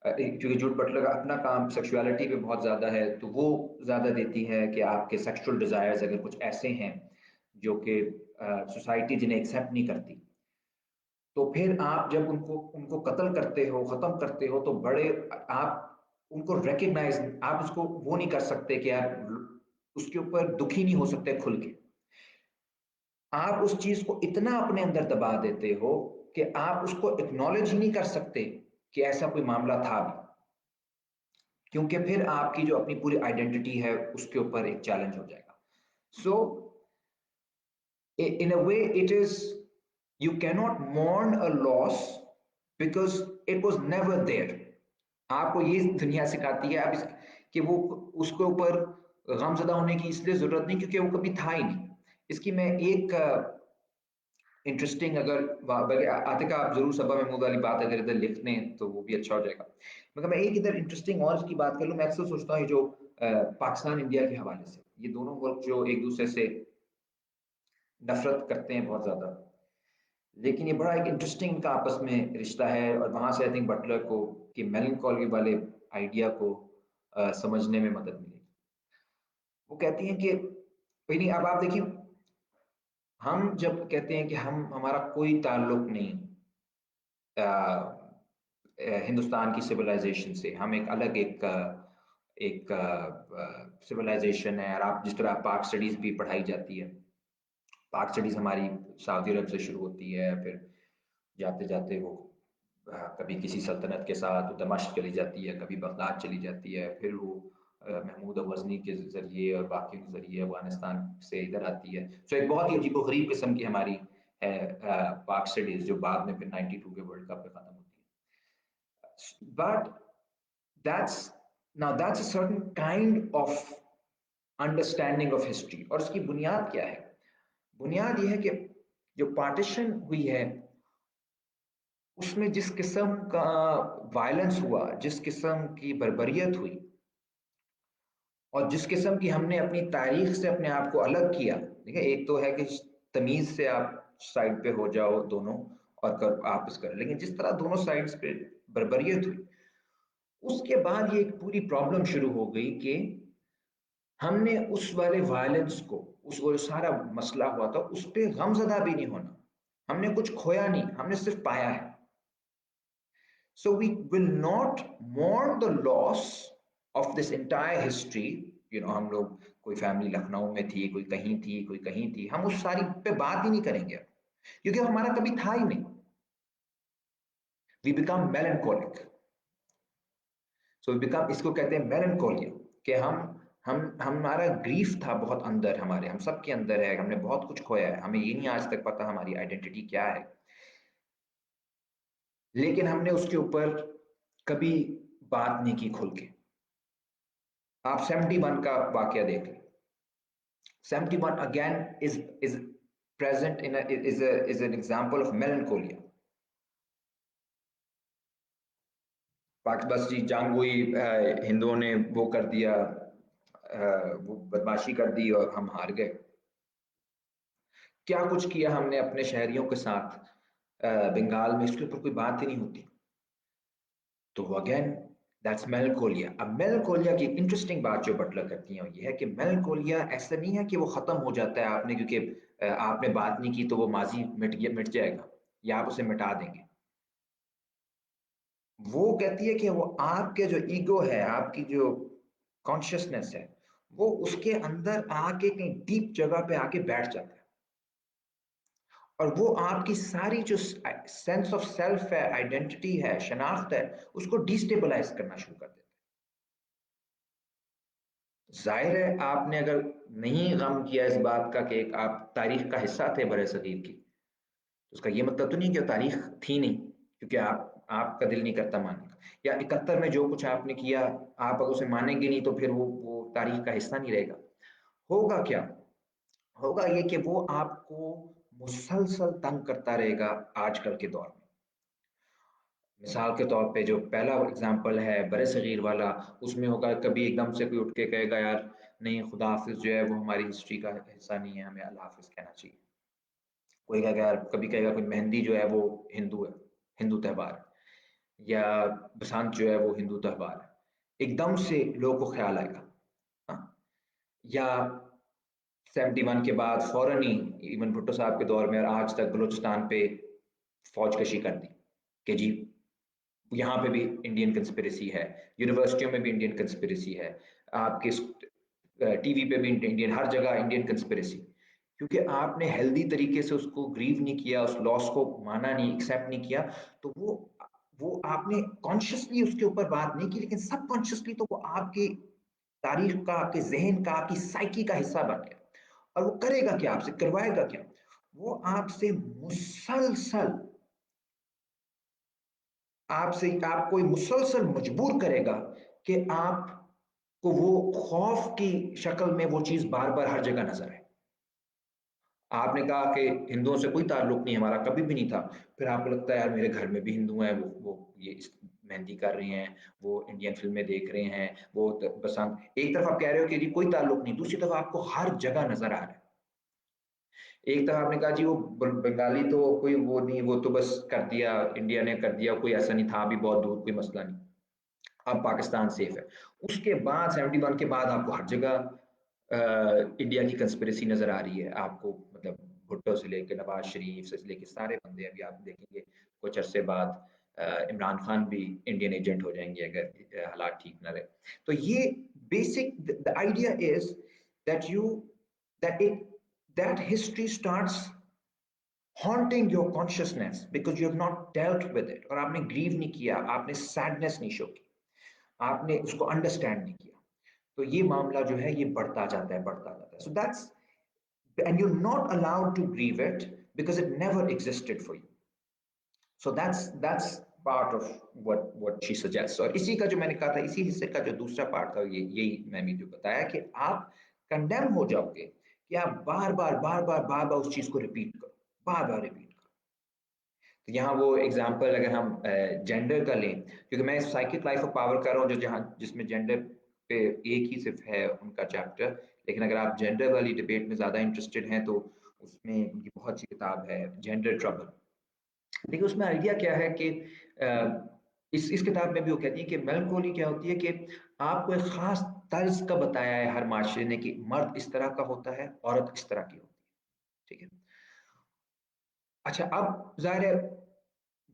کیونکہ جوڈ بٹلر کا اپنا کام سیکشولیٹی پہ بہت زیادہ ہے، تو وہ زیادہ دیتی ہے کہ آپ کے سیکشول ڈیزائرز اگر کچھ ایسے ہیں جو کہ سوسائٹی جنہیں ایکسیپٹ نہیں کرتی، تو پھر آپ جب ان کو قتل کرتے ہو، ختم کرتے ہو، تو بڑے آپ ان کو ریکگنائز، آپ اس کو وہ نہیں کر سکتے کہ آپ اس کے اوپر دکھی نہیں ہو سکتے کھل کے، آپ اس چیز کو اتنا اپنے اندر دبا دیتے ہو کہ آپ اس کو اکنالج ہی نہیں کر سکتے کہ ایسا کوئی معاملہ تھا بھی، کیونکہ پھر آپ کی جو اپنی پوری آئیڈینٹی ہے اس کے اوپر ایک چیلنج ہو جائے گا۔ سو in a way it is, you cannot mourn a loss because it was never there۔ آپ کو یہ دنیا سکھاتی ہے کہ وہ اس کے اوپر غم زدہ ہونے کی اس لیے ضرورت نہیں کیونکہ وہ کبھی تھا ہی نہیں۔ اس کی میں ایک انٹرسٹنگ، اگر عاتقہ آپ ضرور صبا محمود والی بات اگر ادھر لکھ لیں تو وہ بھی اچھا ہو جائے گا، مگر میں ایک ادھر انٹرسٹنگ اور اس کی بات کر لوں۔ میں اکثر سوچتا ہوں جو پاکستان انڈیا کے حوالے سے، یہ دونوں ملک جو ایک دوسرے سے نفرت کرتے ہیں بہت زیادہ، لیکن یہ بڑا ایک انٹرسٹنگ کا آپس میں رشتہ ہے، اور وہاں سے آئی تھنک بٹلر کو کہ میلنکولی والے آئیڈیا کو سمجھنے میں مدد ملے گی۔ وہ کہتی ہیں کہ نہیں، اب آپ دیکھیں، ہم جب کہتے ہیں کہ ہمارا کوئی تعلق نہیں ہندوستان کی سویلائزیشن سے، ہم ایک الگ ایک سویلائزیشن ہے، اور آپ جس طرح پاک اسٹڈیز بھی پڑھائی جاتی ہے، پاک اسٹڈیز ہماری سعودی عرب سے شروع ہوتی ہے، پھر جاتے جاتے وہ کبھی کسی سلطنت کے ساتھ دمشق چلی جاتی ہے، کبھی بغداد چلی جاتی ہے، پھر وہ محمود غزنی کے ذریعے اور باقی کے ذریعے افغانستان سے ادھر آتی ہے۔ سو ایک بہت ہی عجیب و غریب قسم کی ہماری ہے پاک اسٹڈیز، جو بعد میں پھر 92 کے ورلڈ کپ پہ ختم ہوتی ہے۔ But that's a certain kind of understanding of history۔ اور اس کی بنیاد کیا ہے؟ بنیاد یہ ہے کہ جو پارٹیشن ہوئی ہے اس میں جس قسم کا وائلنس ہوا، جس قسم کی بربریت ہوئی، اور جس قسم کی ہم نے اپنی تاریخ سے اپنے آپ کو الگ کیا، دیکھیں ایک تو ہے کہ تمیز سے آپ سائڈ پہ ہو جاؤ دونوں اور آپس کر، لیکن جس طرح دونوں سائڈز پہ بربریت ہوئی، اس کے بعد یہ ایک پوری پرابلم شروع ہو گئی کہ ہم نے اس والے وائلنس کو، اس وہ سارا مسئلہ ہوا تھا اس پہ غم زدہ بھی نہیں ہونا، ہم نے کچھ کھویا نہیں، ہم نے صرف پایا ہے۔ So we will not mourn the loss of this entire history۔ ہم لوگ کوئی فیملی لکھنؤ میں تھی، کوئی کہیں تھی، کوئی کہیں تھی، ہم اس ساری پہ بات ہی نہیں کریں گے کیونکہ ہمارا کبھی تھا ہی نہیں۔ We become melancholic۔ So we become، اس کو کہتے ہیں میلنکولیا، کہ ہمارا گریف تھا بہت اندر، ہم سب کے اندر ہے، ہم نے بہت کچھ کھویا ہے، ہمیں یہ نہیں آج تک پتا ہماری آئیڈینٹی کیا ہے، لیکن ہم نے اس کے اوپر کبھی بات نہیں کی کھل کے۔ آپ 71 کا واقعہ دیکھ لیں۔ 71 again is present is an example of melancholia۔ بس جی جنگ ہوئی، ہندوؤں نے وہ کر دیا، وہ بدماشی کر دی اور ہم ہار گئے۔ کیا کچھ کیا ہم نے اپنے شہریوں کے ساتھ بنگال میں، اس کے اوپر کوئی بات ہی نہیں ہوتی۔ تو اگین دیٹس میلنکولیا۔ اب میلنکولیا کی ایک انٹرسٹنگ بات جو بٹلر کرتی ہیں یہ ہے کہ میلنکولیا ایسا نہیں ہے کہ وہ ختم ہو جاتا ہے آپ نے، کیونکہ آپ نے بات نہیں کی تو وہ ماضی مٹ جائے گا یا آپ اسے مٹا دیں گے۔ وہ کہتی ہے کہ وہ آپ کے جو ایگو ہے، آپ کی جو کانشیسنیس ہے، وہ اس کے اندر آ کے کہیں ڈیپ جگہ پہ آ کے بیٹھ جاتا ہے، اور وہ آپ کی ساری جو سینس آف سیلف ہے، آئیڈینٹی ہے، شناخت ہے، اس کو ڈیسٹیبلائز کرنا شروع کر دیتا ہے۔ ظاہر ہے آپ نے اگر نہیں غم کیا اس بات کا کہ آپ تاریخ کا حصہ تھے برِ صغیر کی، تو اس کا یہ مطلب تو نہیں کہ تاریخ تھی نہیں، کیونکہ آپ आपका दिल नहीं करता मानने का, या 71 में जो कुछ आपने किया आप अगर उसे मानेंगे नहीं तो फिर वो तारीख का हिस्सा नहीं रहेगा। होगा क्या? होगा ये कि वो आपको मुसलसल तंग करता रहेगा आजकल के दौर में। मिसाल के तौर पे जो पहला एग्जांपल है बरसगीर वाला, उसमें होगा कभी एकदम से कोई उठ के कहेगा यार नहीं खुदा हाफिज जो है वो हमारी हिस्ट्री का हिस्सा नहीं है, हमें अल्लाह हाफिज कहना चाहिए। कोई कहेगा यार, कभी कहेगा कोई मेहंदी जो है वो हिंदू है, हिंदू त्योहार है, या बसंत जो है वो हिंदू त्योहार है, एकदम से लोगों को ख्याल आएगा। हाँ? या 71 के बाद फौरन ही इवन भुट्टो साहब के दौर में और आज तक बलूचिस्तान पे फौज कशी कर दी कि जी यहाँ पे भी इंडियन कंस्पिरेसी है, यूनिवर्सिटियों में भी इंडियन कंस्पिरेसी है, आपके टीवी पे भी इंडियन, हर जगह इंडियन कंस्पिरेसी। क्योंकि आपने हेल्दी तरीके से उसको ग्रीव नहीं किया, उस लॉस को माना नहीं, एक्सेप्ट नहीं किया, तो वो आपने कॉन्शियसली उसके ऊपर बात नहीं की, लेकिन सब कॉन्शियसली तो वो आपकी तारीख का, आपके जहन का, आपकी साइकी का हिस्सा बन गया। और वो करेगा क्या आपसे, करवाएगा क्या? वो आपसे मुसलसल, आपसे आपको मुसलसल मजबूर करेगा कि आपको वो खौफ की शक्ल में वो चीज बार बार हर जगह नजर आए। आपने कहा कि हिंदुओं से कोई ताल्लुक नहीं हमारा, कभी भी नहीं था, फिर आपको लगता है यार मेरे घर में भी हिंदू हैं, वो ये मेहंदी कर रहे हैं, वो इंडियन फिल्में देख रहे हैं, वो बसंत, एक तरफ आप कह रहे हो कि जी कोई ताल्लुक नहीं, दूसरी तरफ आपको हर जगह नजर आ रहा है। एक तरफ आपने कहा जी वो बंगाली तो कोई वो नहीं, वो तो बस कर दिया, इंडिया ने कर दिया, कोई ऐसा नहीं था, अभी बहुत दूर, कोई मसला नहीं, अब पाकिस्तान सेफ है। उसके बाद 71 के बाद आपको हर जगह इंडिया की कंस्पिरेसी नजर आ रही है आपको, मतलब भुट्टो से लेके नवाज शरीफ से लेके सारे बंदे, अभी आप देखेंगे कुछ अरसे बाद इमरान खान भी इंडियन एजेंट हो जाएंगे अगर हालात ठीक ना रहे। तो ये basic the idea is that you that it that history starts haunting your consciousness because you have not dealt with it, और आपने ग्रीव नहीं किया, आपने सैडनेस नहीं शो की, आपने उसको अंडरस्टैंड नहीं किया, तो ये मामला जो है ये बढ़ता जाता है, बढ़ता जाता है। So that's, and you're not allowed to grieve it because it never existed for you. So that's part of what she suggests. और इसी का जो मैंने कहा था, इसी हिस्से का जो दूसरा पार्ट था, ये यही मैंने जो बताया कि आप कंडेम हो जाओगे कि आप बार बार उस चीज को रिपीट करो, बार बार रिपीट करो। तो यहाँ वो एग्जाम्पल अगर हम जेंडर का लें, क्योंकि मैं साइकिक लाइफ ऑफ पावर कर रहा हूँ जो जहाँ जिसमें जेंडर पे एक ही सिर्फ है उनका चैप्टर, लेकिन अगर आप जेंडर वाली डिबेट में ज़्यादा इंटरेस्टेड हैं तो उसमें उनकी बहुत अच्छी किताब है जेंडर ट्रबल। देखिए उसमें आइडिया क्या है कि इस किताब में भी वो कहती है कि मेलनकोली क्या होती है कि आपको एक खास तर्ज का बताया है हर माशरे ने कि मर्द इस तरह का होता है, औरत इस तरह की होती है, ठीक है। अच्छा, अब जाहिर है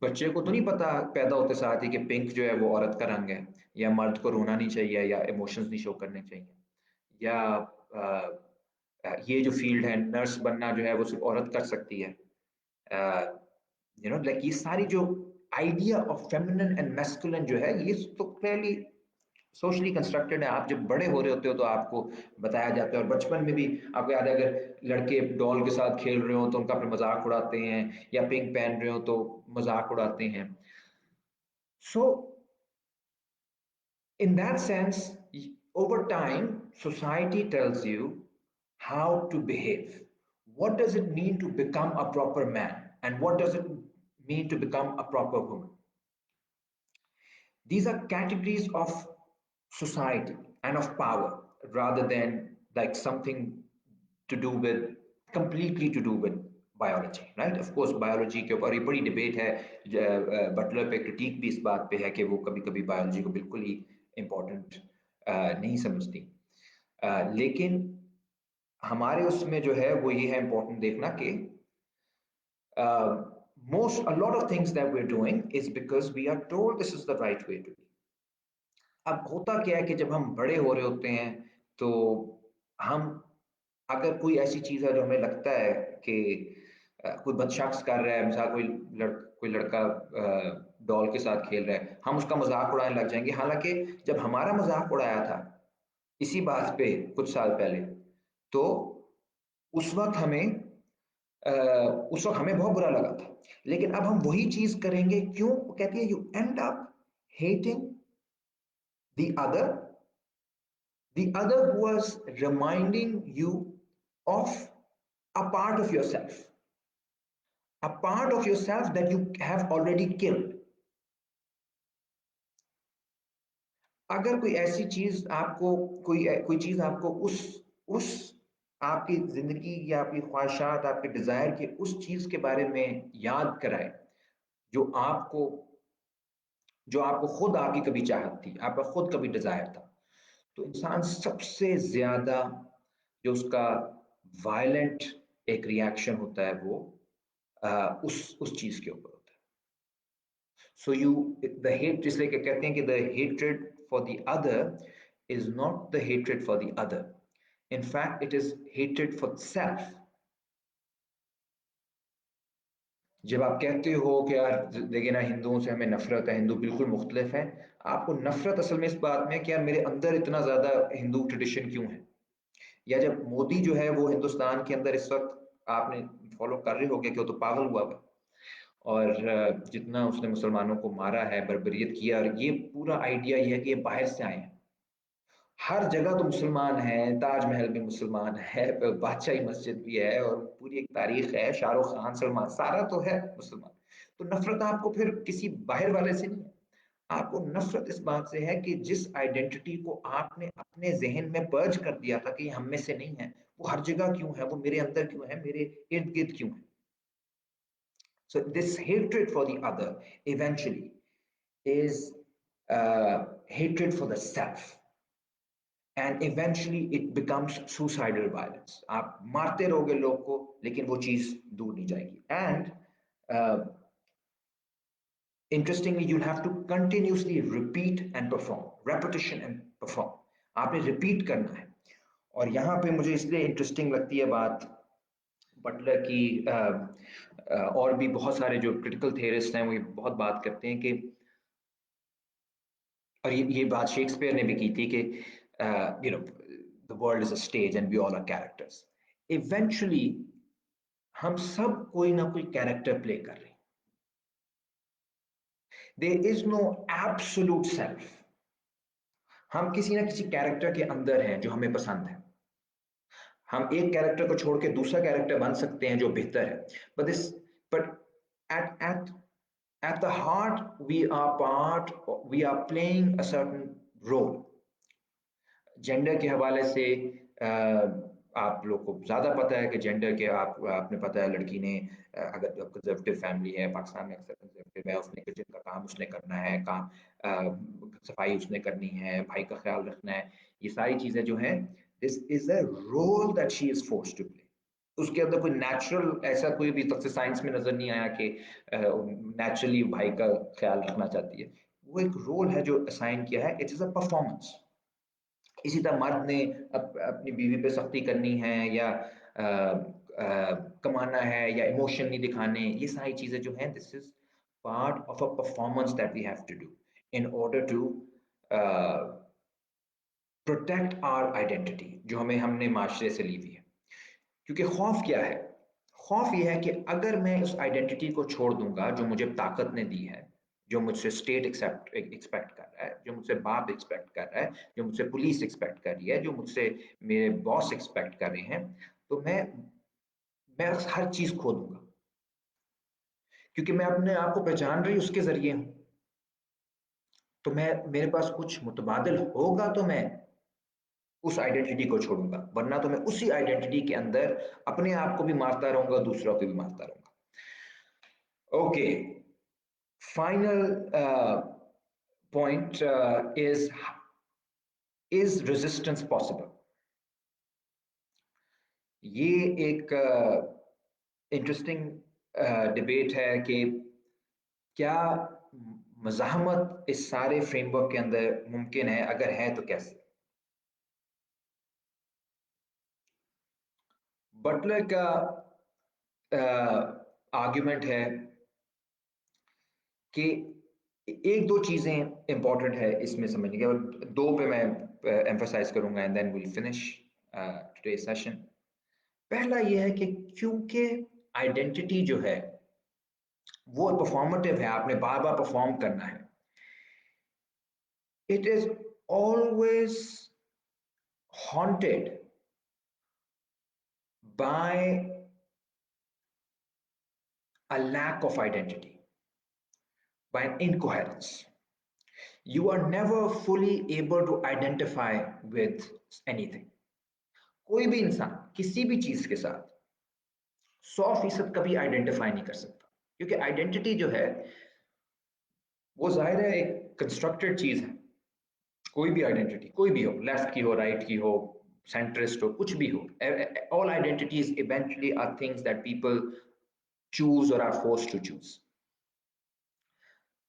बच्चे को तो नहीं पता पैदा होते साथ ही कि पिंक जो है वो औरत का रंग है, या मर्द को रोना नहीं चाहिए, या इमोशंस नहीं शो करने चाहिए, या ये जो फील्ड है नर्स बनना जो है वो सिर्फ औरत कर सकती है, लाइक ये सारी जो idea of feminine and masculine जो है ये तो क्लियरली सोशली कंस्ट्रक्टेड है। आप जब बड़े हो रहे होते हो तो आपको बताया जाता है, और बचपन में भी आपको याद है अगर लड़के डॉल के साथ खेल रहे हो तो उनका अपने मजाक उड़ाते हैं, या पिंक पहन रहे हो तो मजाक उड़ाते हैं। सो in that sense, over time, society tells you how to behave. What does it mean to become a proper man? And what does it mean to become a proper woman? These are categories of society and of power rather than like something to do with, completely to do with biology, right? Of course biology के ऊपर ये बड़ी debate है, Buttler पे critic भी इस बात पे है कि वो कभी कभी बायोलॉजी को बिल्कुल ही इम्पोर्टेंट नहीं समझती, लेकिन हमारे उसमें जो है वो ये है इम्पोर्टेंट देखना कि most a lot of things that we're doing is because we are told this is the right way to be. अब होता क्या है कि जब हम बड़े हो रहे होते हैं तो हम, अगर कोई ऐसी चीज है जो हमें लगता है कि कोई बद शख्स कर रहा है, मिसाल कोई लड़का डॉल के साथ खेल रहा है, हम उसका मजाक उड़ाने लग जाएंगे, हालांकि जब हमारा मजाक उड़ाया था इसी बात पे कुछ साल पहले, तो उस वक्त हमें उस वक्त हमें बहुत बुरा लगा था, लेकिन अब हम वही चीज करेंगे। क्यों? वो कहती है, you and up hating the other, the other who was reminding you of a part of yourself, a part of yourself that you have already killed. अगर कोई ऐसी चीज आपको, कोई चीज आपको उस आपकी जिंदगी या आपकी ख्वाहिशात, आपके डिजायर के उस चीज के बारे में याद कराए जो आपको जो आपको खुद आपकी कभी चाहत थी, आपका खुद कभी डिजायर था, तो इंसान सबसे ज्यादा जो उसका वायलेंट एक रिएक्शन होता है वो उस चीज के ऊपर होता है। सो यू द हेट, इसलिए कहते हैं कि the hatred for the other is not the hatred for the other, in fact it is hatred for self. जब आप कहते हो कि यार देखिए ना, हिंदुओं से हमें नफरत है, हिंदू बिल्कुल मुख्तलिफ है, आपको नफरत असल में इस बात में कि यार मेरे अंदर इतना ज्यादा हिंदू ट्रेडिशन क्यों है। या जब मोदी जो है वो हिंदुस्तान के अंदर इस वक्त आपने फॉलो कर रहे हो गया कि वो तो पागल हुआ हुआ, और जितना उसने मुसलमानों को मारा है, बर्बरियत किया, और ये पूरा आइडिया ये है कि ये बाहर से आए हैं। हर जगह तो मुसलमान है, ताजमहल में मुसलमान है, बादशाही मस्जिद भी है, और पूरी एक तारीख है, शाहरुख खान, सलमान, सारा तो है मुसलमान। तो नफरत आपको फिर किसी बाहर वाले से नहीं है, आपको नफरत इस बात से है कि जिस आइडेंटिटी को आपने अपने जहन में पर्ज कर दिया था कि ये हम में से नहीं है, वो हर जगह क्यों है, वो मेरे अंदर क्यों है, मेरे इर्द गिर्द क्यों है। So this hatred for the other eventually is hatred for the self, and eventually it becomes suicidal violence. आप मारते रहोगे लोग को, लेकिन वो चीज दूर नहीं जाएगी। And interestingly, you'll have to continuously repeat and perform, repetition and perform, आपने repeat करना है। और यहाँ पे मुझे इसलिए इंटरेस्टिंग लगती है बात बटलर की, और भी बहुत सारे जो क्रिटिकल थियरिस्ट हैं वो ये बहुत बात करते हैं कि, और ये बात शेक्सपियर ने भी की थी कि you know the world is a stage and we all are characters. Eventually हम सब कोई ना कोई कैरेक्टर प्ले कर रहे हैं। There is no absolute self. हम किसी ना किसी कैरेक्टर के अंदर हैं जो हमें पसंद है। हम एक कैरेक्टर को छोड़ के दूसरा कैरेक्टर बन सकते हैं जो बेहतर है, but at at the heart we are playing a certain role। Gender के हवाले से आप लोग को ज़्यादा पता है कि जेंडर के आपने पता है, लड़की ने अगर कंजर्वेटिव फैमिली है, पाकिस्तान में अक्सर कंजर्वेटिव है, उसने किचन का काम उसने करना है, सफाई उसने करनी है, भाई का ख्याल रखना है, ये सारी चीज़ें जो हैं, this is a role that she is forced to play. उसके अंदर कोई नेचुरल ऐसा कोई भी तक से साइंस में नजर नहीं आया कि नेचुरली भाई का ख्याल रखना चाहती है। वो एक रोल है जो असाइन किया है, इट इज अ परफॉर्मेंस। इसी तरह मर्द ने अपनी बीवी पे सख्ती करनी है, या कमाना है, या इमोशन नहीं दिखाने, ये सारी चीजें जो हैं, this is part of a performance that we have to do in order to protect our identity जो हमने माशरे से ली हुई है। क्योंकि खौफ क्या है? खौफ ये है कि अगर मैं उस आइडेंटिटी को छोड़ दूंगा जो मुझे ताकत ने दी है, जो मुझसे स्टेट एक्सपेक्ट कर रहा है, जो मुझसे बाप एक्सपेक्ट कर रहा है, जो मुझसे पुलिस एक्सपेक्ट कर रही है, जो मुझसे मेरे बॉस एक्सपेक्ट कर रहे हैं, तो मैं हर चीज खो दूंगा। क्योंकि मैं अपने आप को पहचान रही उसके जरिए हूं, तो मेरे पास कुछ मुतबादिल होगा तो मैं उस आइडेंटिटी को छोड़ूंगा, वरना तो मैं उसी आइडेंटिटी के अंदर अपने आप को भी मारता रहूंगा, दूसरों को भी मारता रहूंगा। Okay, final point is resistance possible? ये एक इंटरेस्टिंग डिबेट है कि क्या मज़ाहमत इस सारे फ्रेमवर्क के अंदर मुमकिन है, अगर है तो कैसे। बटलर का आर्ग्यूमेंट है कि एक दो चीजें इंपॉर्टेंट है इसमें समझने के, दो पे मैं एम्फसाइज करूंगा and then will finish today session. पहला ये है कि क्योंकि آئیڈینٹی جو ہے وہ پرفارمیٹیو ہے, آپ نے بار بار پرفارم کرنا ہے. It is always haunted by a lack of identity, by an incoherence. You are never fully able to identify with anything. کوئی بھی انسان کسی بھی چیز کے ساتھ 100% کبھی آئیڈینٹیفائی نہیں کر سکتا, کیونکہ آئیڈینٹی جو ہے وہ ظاہر ہے ایک کنسٹرکٹڈ چیز ہے. کوئی بھی آئیڈینٹی, کوئی بھی ہو, لیفٹ کی ہو, رائٹ کی ہو, سینٹرسٹ ہو, کچھ بھی ہو, all identities eventually are things that people choose or are forced to choose.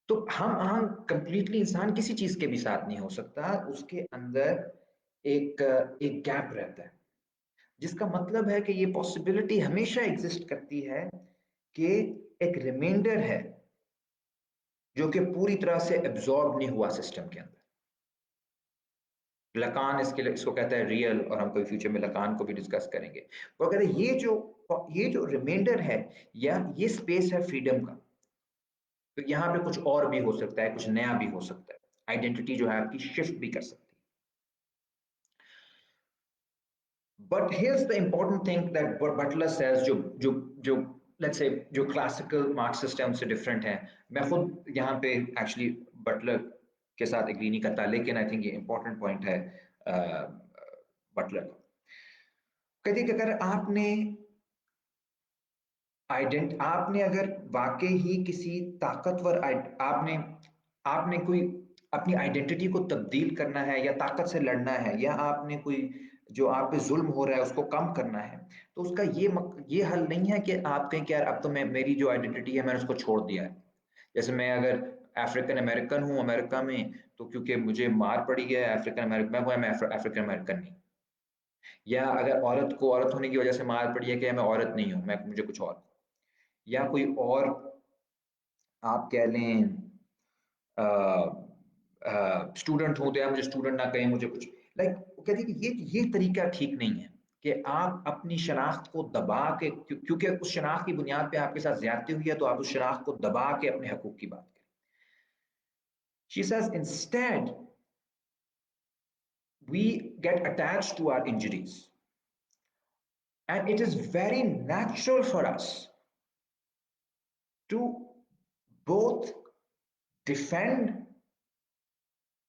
تو ہم کمپلیٹلی انسان کسی چیز کے بھی ساتھ نہیں ہو سکتا, اس کے اندر ایک گیپ رہتا ہے, جس کا مطلب ہے کہ یہ پاسبلٹی ہمیشہ ایگزسٹ کرتی ہے کہ ایک ریمائنڈر ہے جو کہ پوری طرح سے ایبزارب نہیں ہوا سسٹم کے اندر. لکان اس کو کہتا ہے ریئل, اور ہم کوئی فیوچر میں لکان کو بھی ڈسکس کریں گے. وہ کہتے ہیں یہ جو ریمائنڈر ہے یا یہ سپیس ہے فریڈم کا, تو یہاں پہ کچھ اور بھی ہو سکتا ہے, کچھ نیا بھی ہو سکتا ہے, آئیڈینٹی جو ہے آپ کی شفٹ بھی کر سکتی ہے. But here's the important thing that Butler says, جو let's say جو کلاسیکل مارکسسٹ ہیں ان سے ڈفرینٹ ہیں. میں خود یہاں پہ ایکچولی بٹلر کے ساتھ اگری نہیں کرتا, لیکن آئی تھنک یہ امپورٹنٹ پوائنٹ ہے بٹلر کا. کہتے ہیں کہ اگر آپ نے اگر واقعی ہی کسی طاقتور آپ نے کوئی اپنی آئیڈینٹی کو تبدیل کرنا ہے, یا طاقت سے لڑنا ہے, یا آپ نے کوئی جو آپ پہ ظلم ہو رہا ہے اس کو کم کرنا ہے, تو اس کا یہ حل نہیں ہے کہ آپ کہیں کہ یار اب تو میری جو آئیڈینٹی ہے میں نے اس کو چھوڑ دیا ہے. جیسے میں اگر افریقن امریکن ہوں امریکہ میں, تو کیونکہ مجھے مار پڑی ہے افریقن امریکن میں افریقن امریکن نہیں. یا اگر عورت کو عورت ہونے کی وجہ سے مار پڑی ہے کہ میں عورت نہیں ہوں, مجھے کچھ اور, یا کوئی اور آپ کہہ لیں اسٹوڈنٹ ہوں تو یا مجھے اسٹوڈنٹ نہ کہیں, مجھے کچھ لائک کہتے ہیں کہ یہ طریقہ ٹھیک نہیں ہے کہ آپ اپنی شناخت کو دبا کے, کیونکہ اس شناخت کی بنیاد پہ آپ کے ساتھ زیادتی ہوئی ہے تو آپ اس شناخت کو دبا کے اپنے حقوق کی بات کریں. She says instead we get attached to our injuries, and it is very natural for us to both defend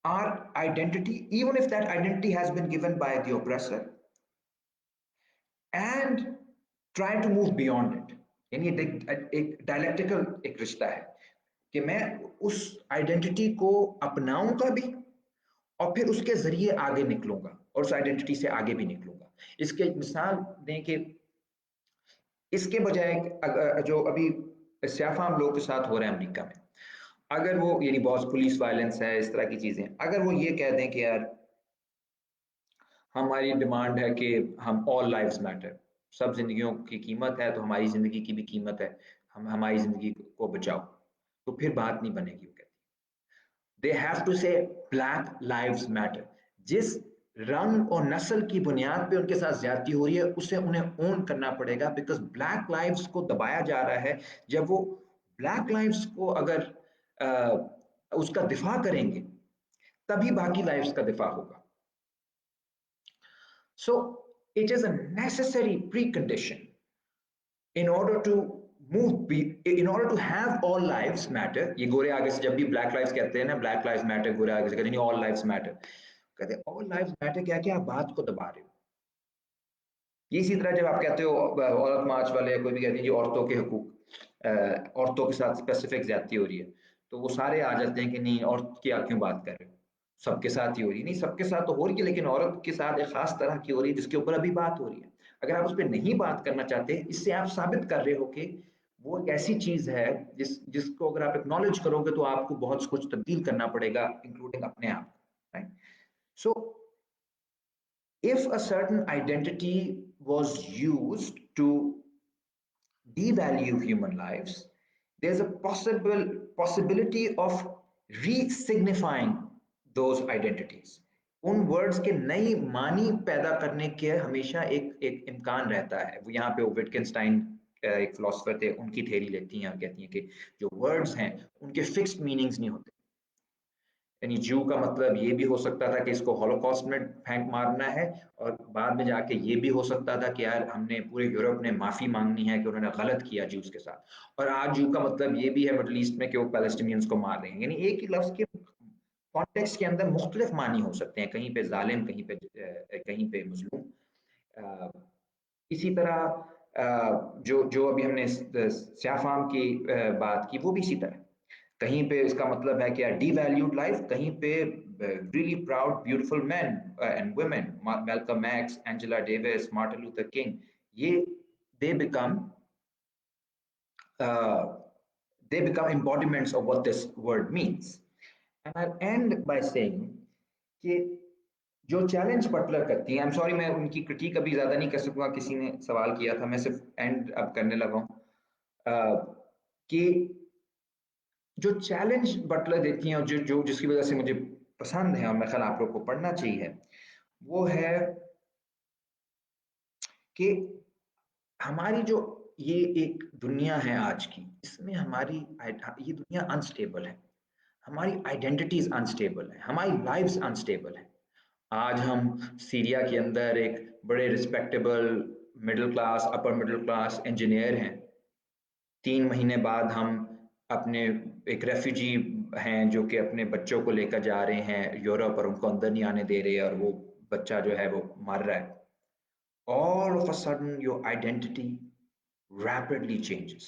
our identity, even if that identity has been given by the oppressor, and try to move beyond it. یعنی ایک dialectical ایک رشتہ ہے کہ میں اس identity کو اپناؤں گا بھی, اور پھر اس کے ذریعے آگے نکلوں گا, اور اس آئیڈینٹی سے آگے بھی نکلوں گا. اس کے مثال دیں کہ اس کے بجائے جو ابھی سیاہ فام لوگ کے ساتھ ہو رہے ہیں امریکہ میں, اگر وہ یعنی بہت پولیس وائلنس ہے, اس طرح کی چیزیں, اگر وہ یہ کہہ دیں کہ یار ہماری ڈیمانڈ ہے کہ ہم آل لائفز میٹر, سب زندگیوں کی قیمت ہے, تو ہماری زندگی کی بھی قیمت ہے, ہماری زندگی کو بچاؤ, تو پھر بات نہیں بنے گی. وہ کہتی دے ہیو ٹو سے بلیک لائفز میٹر. جس رنگ اور نسل کی بنیاد پہ ان کے ساتھ زیادتی ہو رہی ہے اسے انہیں اون کرنا پڑے گا, بیکاز بلیک لائفز کو دبایا جا رہا ہے. جب وہ بلیک لائفز کو اگر اس کا دفاع کریں گے تبھی باقی لائفز کا دفاع ہوگا. So it is a necessary precondition in order to in order to have all lives matter. یہ گورے آگے سے جب بھی بلیک لائفز کہتے ہیں نا, بلیک لائفز میٹر, گورے آگے سے کہتے ہیں all lives matter, کہتے ہیں all lives matter کیا کیا آپ بات کو دبا رہے ہو. یہ اسی طرح جب آپ کہتے ہو عورت مارچ والے کوئی بھی کہتے ہیں جی عورتوں کے حقوق, عورتوں کے ساتھ اسپیسیفک زیادتی ہو رہی ہے, تو وہ سارے آ جاتے ہیں کہ نہیں عورت کی آپ کیوں بات کر رہے ہو, سب کے ساتھ ہی ہو رہی ہے. نہیں, سب کے ساتھ تو ہو رہی ہے, لیکن عورت کے ساتھ ایک خاص طرح کی ہو رہی ہے جس کے اوپر ابھی بات ہو رہی ہے. اگر آپ اس پہ نہیں بات کرنا چاہتے, اس سے آپ ثابت کر رہے ہو کہ وہ ایک ایسی چیز ہے جس کو اگر آپ اکنالج کرو گے تو آپ کو بہت کچھ تبدیل کرنا پڑے گا, انکلوڈنگ اپنے آپ کو, right. So if a certain identity was used to devalue human lives, there's a possibility of re-signifying those identities. In words کے نئی معنی پیدا کرنے کے ہمیشہ ایک امکان رہتا ہے. وہ یہاں پہ وٹکنسٹائن ایک فلاسفر تھے, ان کی تھیری لیتی ہیں اور کہتی ہیں کہ جو ورڈز ہیں ان کے فکسڈ میننگز نہیں ہوتے. یعنی جو کا مطلب یہ بھی ہو سکتا تھا کہ اس کو ہولوکاسٹ میں پھینک مارنا ہے, اور بعد میں جا کے یہ بھی ہو سکتا تھا کہ یار ہم نے پورے یورپ نے معافی مانگنی ہے کہ انہوں نے غلط کیا جوز کے ساتھ. اور آج جو کا مطلب یہ بھی ہے مڈل ایسٹ میں کہ وہ پیلسٹینینز کو مار رہے ہیں. یعنی ایک ہی لفظ کے کانٹیکسٹ کے اندر مختلف معنی ہو سکتے ہیں, کہیں پہ ظالم, کہیں پہ مظلوم. اسی طرح جو ابھی ہم نے سیاہ فام کی بات کی, وہ بھی اسی طرح کہیں پہ اس کا مطلب ہے کہ ڈی ویلیوڈ لائف, کہیں پہ really proud beautiful men and women, Malcolm X, Angela Davis, Martin Luther King, یہ they become embodiments of what this word means. And I'll end by saying کہ جو چیلنج بٹلر کرتی ہیں, I'm sorry میں ان کی critic ابھی زیادہ نہیں کر سکوں گا, کسی نے سوال کیا تھا, میں صرف اینڈ اب کرنے لگا ہوں, کہ جو چیلنج بٹلر دیتی ہیں اور جو جس کی وجہ سے مجھے پسند ہے اور میں خیال آپ لوگ کو پڑھنا چاہیے, وہ ہے کہ ہماری جو یہ ایک دنیا ہے آج کی, اس میں ہماری یہ دنیا انسٹیبل ہے, ہماری آئیڈینٹیز انسٹیبل ہیں, ہماری لائفز انسٹیبل ہیں. آج ہم سیریا کے اندر ایک بڑے respectable middle class, upper middle class engineer ہیں, 3 مہینے بعد ہم اپنے ایک ریفیوجی ہیں جو کہ اپنے بچوں کو لے کر جا رہے ہیں یورپ, اور ان کو اندر نہیں آنے دے رہے, اور وہ بچہ جو ہے وہ مر رہا ہے. All of a sudden your identity rapidly changes.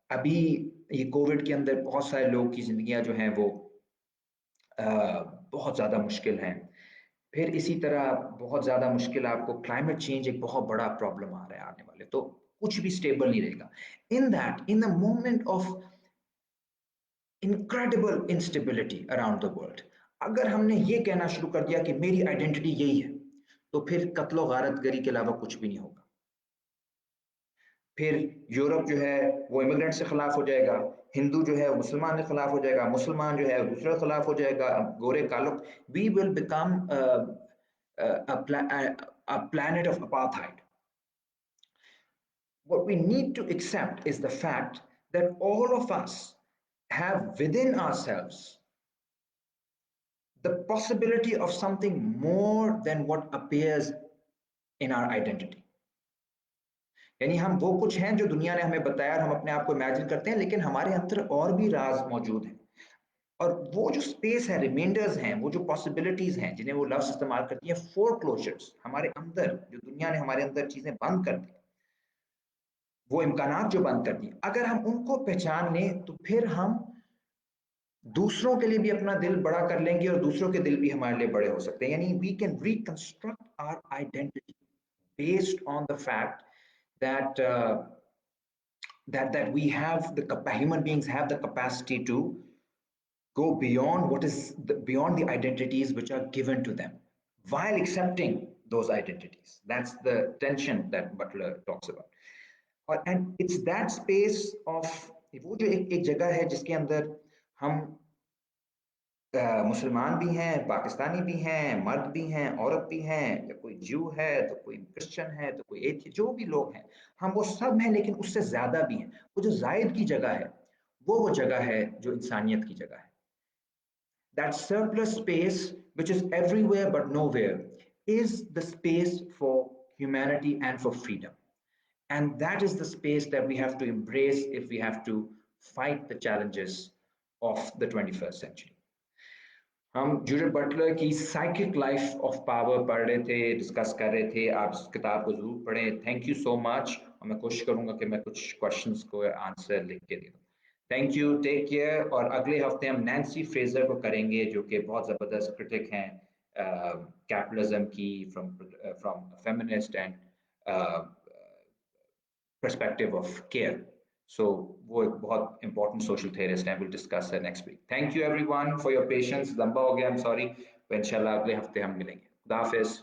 ابھی یہ کووڈ کے اندر بہت سارے لوگ کی زندگیاں جو ہیں وہ بہت زیادہ مشکل ہیں. پھر اسی طرح بہت زیادہ مشکل آپ کو کلائمیٹ چینج ایک بہت بڑا پرابلم آ رہا ہے آنے والے, تو کچھ بھی سٹیبل نہیں رہے گا. in the moment of incredible instability around the world, اگر ہم نے یہ کہنا شروع کر دیا کہ میری آئیڈینٹی یہی ہے, تو پھر قتل و غارت گری کے علاوہ کچھ بھی نہیں ہوگا. پھر یورپ جو ہے وہ امیگرینٹ سے خلاف ہو جائے گا, ہندو جو ہے مسلمان کے خلاف ہو جائے گا, مسلمان جو ہے دوسرے کے خلاف ہو جائے گا, گورے کالو. We will become a planet of apartheid. What we need to accept is the fact that all of us have within ourselves the possibility of something more than what appears in our identity. یعنی ہم وہ کچھ ہیں جو دنیا نے ہمیں بتایا اور ہم اپنے آپ کو امیجن کرتے ہیں, لیکن ہمارے اندر اور بھی راز موجود ہیں. اور وہ جو سپیس ہے, ریمائنڈرز ہیں, وہ جو پاسبلٹیز ہیں جنہیں وہ لفظ استعمال کرتی ہیں, فور کلوزرز ہمارے اندر, جو دنیا نے ہمارے اندر چیزیں بند کر دی, وہ امکانات جو بند کر دی, اگر ہم ان کو پہچان لیں تو پھر ہم دوسروں کے لیے بھی اپنا دل بڑا کر لیں گے, اور دوسروں کے دل بھی ہمارے لیے بڑے ہو سکتے ہیں. یعنی we can reconstruct our identity based on the fact that that we have human beings have the capacity to go beyond beyond the identities which are given to them, while accepting those identities. That's the tension that Butler talks about. And it's that space of وہ جو ایک جگہ ہے جس کے اندر ہم مسلمان بھی ہیں, پاکستانی بھی ہیں, مرد بھی ہیں, عورت بھی ہیں, کوئی جو ہے تو کوئی کرسچن ہے تو کوئی جو بھی لوگ ہیں, ہم وہ سب ہیں, لیکن اس سے زیادہ بھی ہیں. وہ جو زائد کی جگہ ہے وہ جگہ ہے جو انسانیت کی جگہ ہے. That surplus space which is everywhere but nowhere is the space for humanity and for freedom. And that is the space that we have to embrace if we have to fight the challenges of the 21st century. ہم Judith Butler کی psychic life of power پڑھ رہے تھے, discuss کر رہے تھے. آپ اس کتاب کو ضرور پڑھیں. تھینک یو سو مچ, اور میں کوشش کروں گا کہ میں کچھ کوشچنس کو آنسر لکھ کے دے دوں. Thank you, take care. اور اگلے ہفتے ہم نینسی فریزر کو کریں گے, جو کہ بہت زبردست کرٹک ہیں کیپٹلزم کی, from feminist and perspective of care. So وہ ایک بہت امپورٹنٹ سوشل تھیورسٹ ہیں. We'll discuss that next week. Thank you everyone for your patience. لمبا ہو گیا, I'm sorry. انشاءاللہ اگلے ہفتے ہم ملیں گے. خدا حافظ.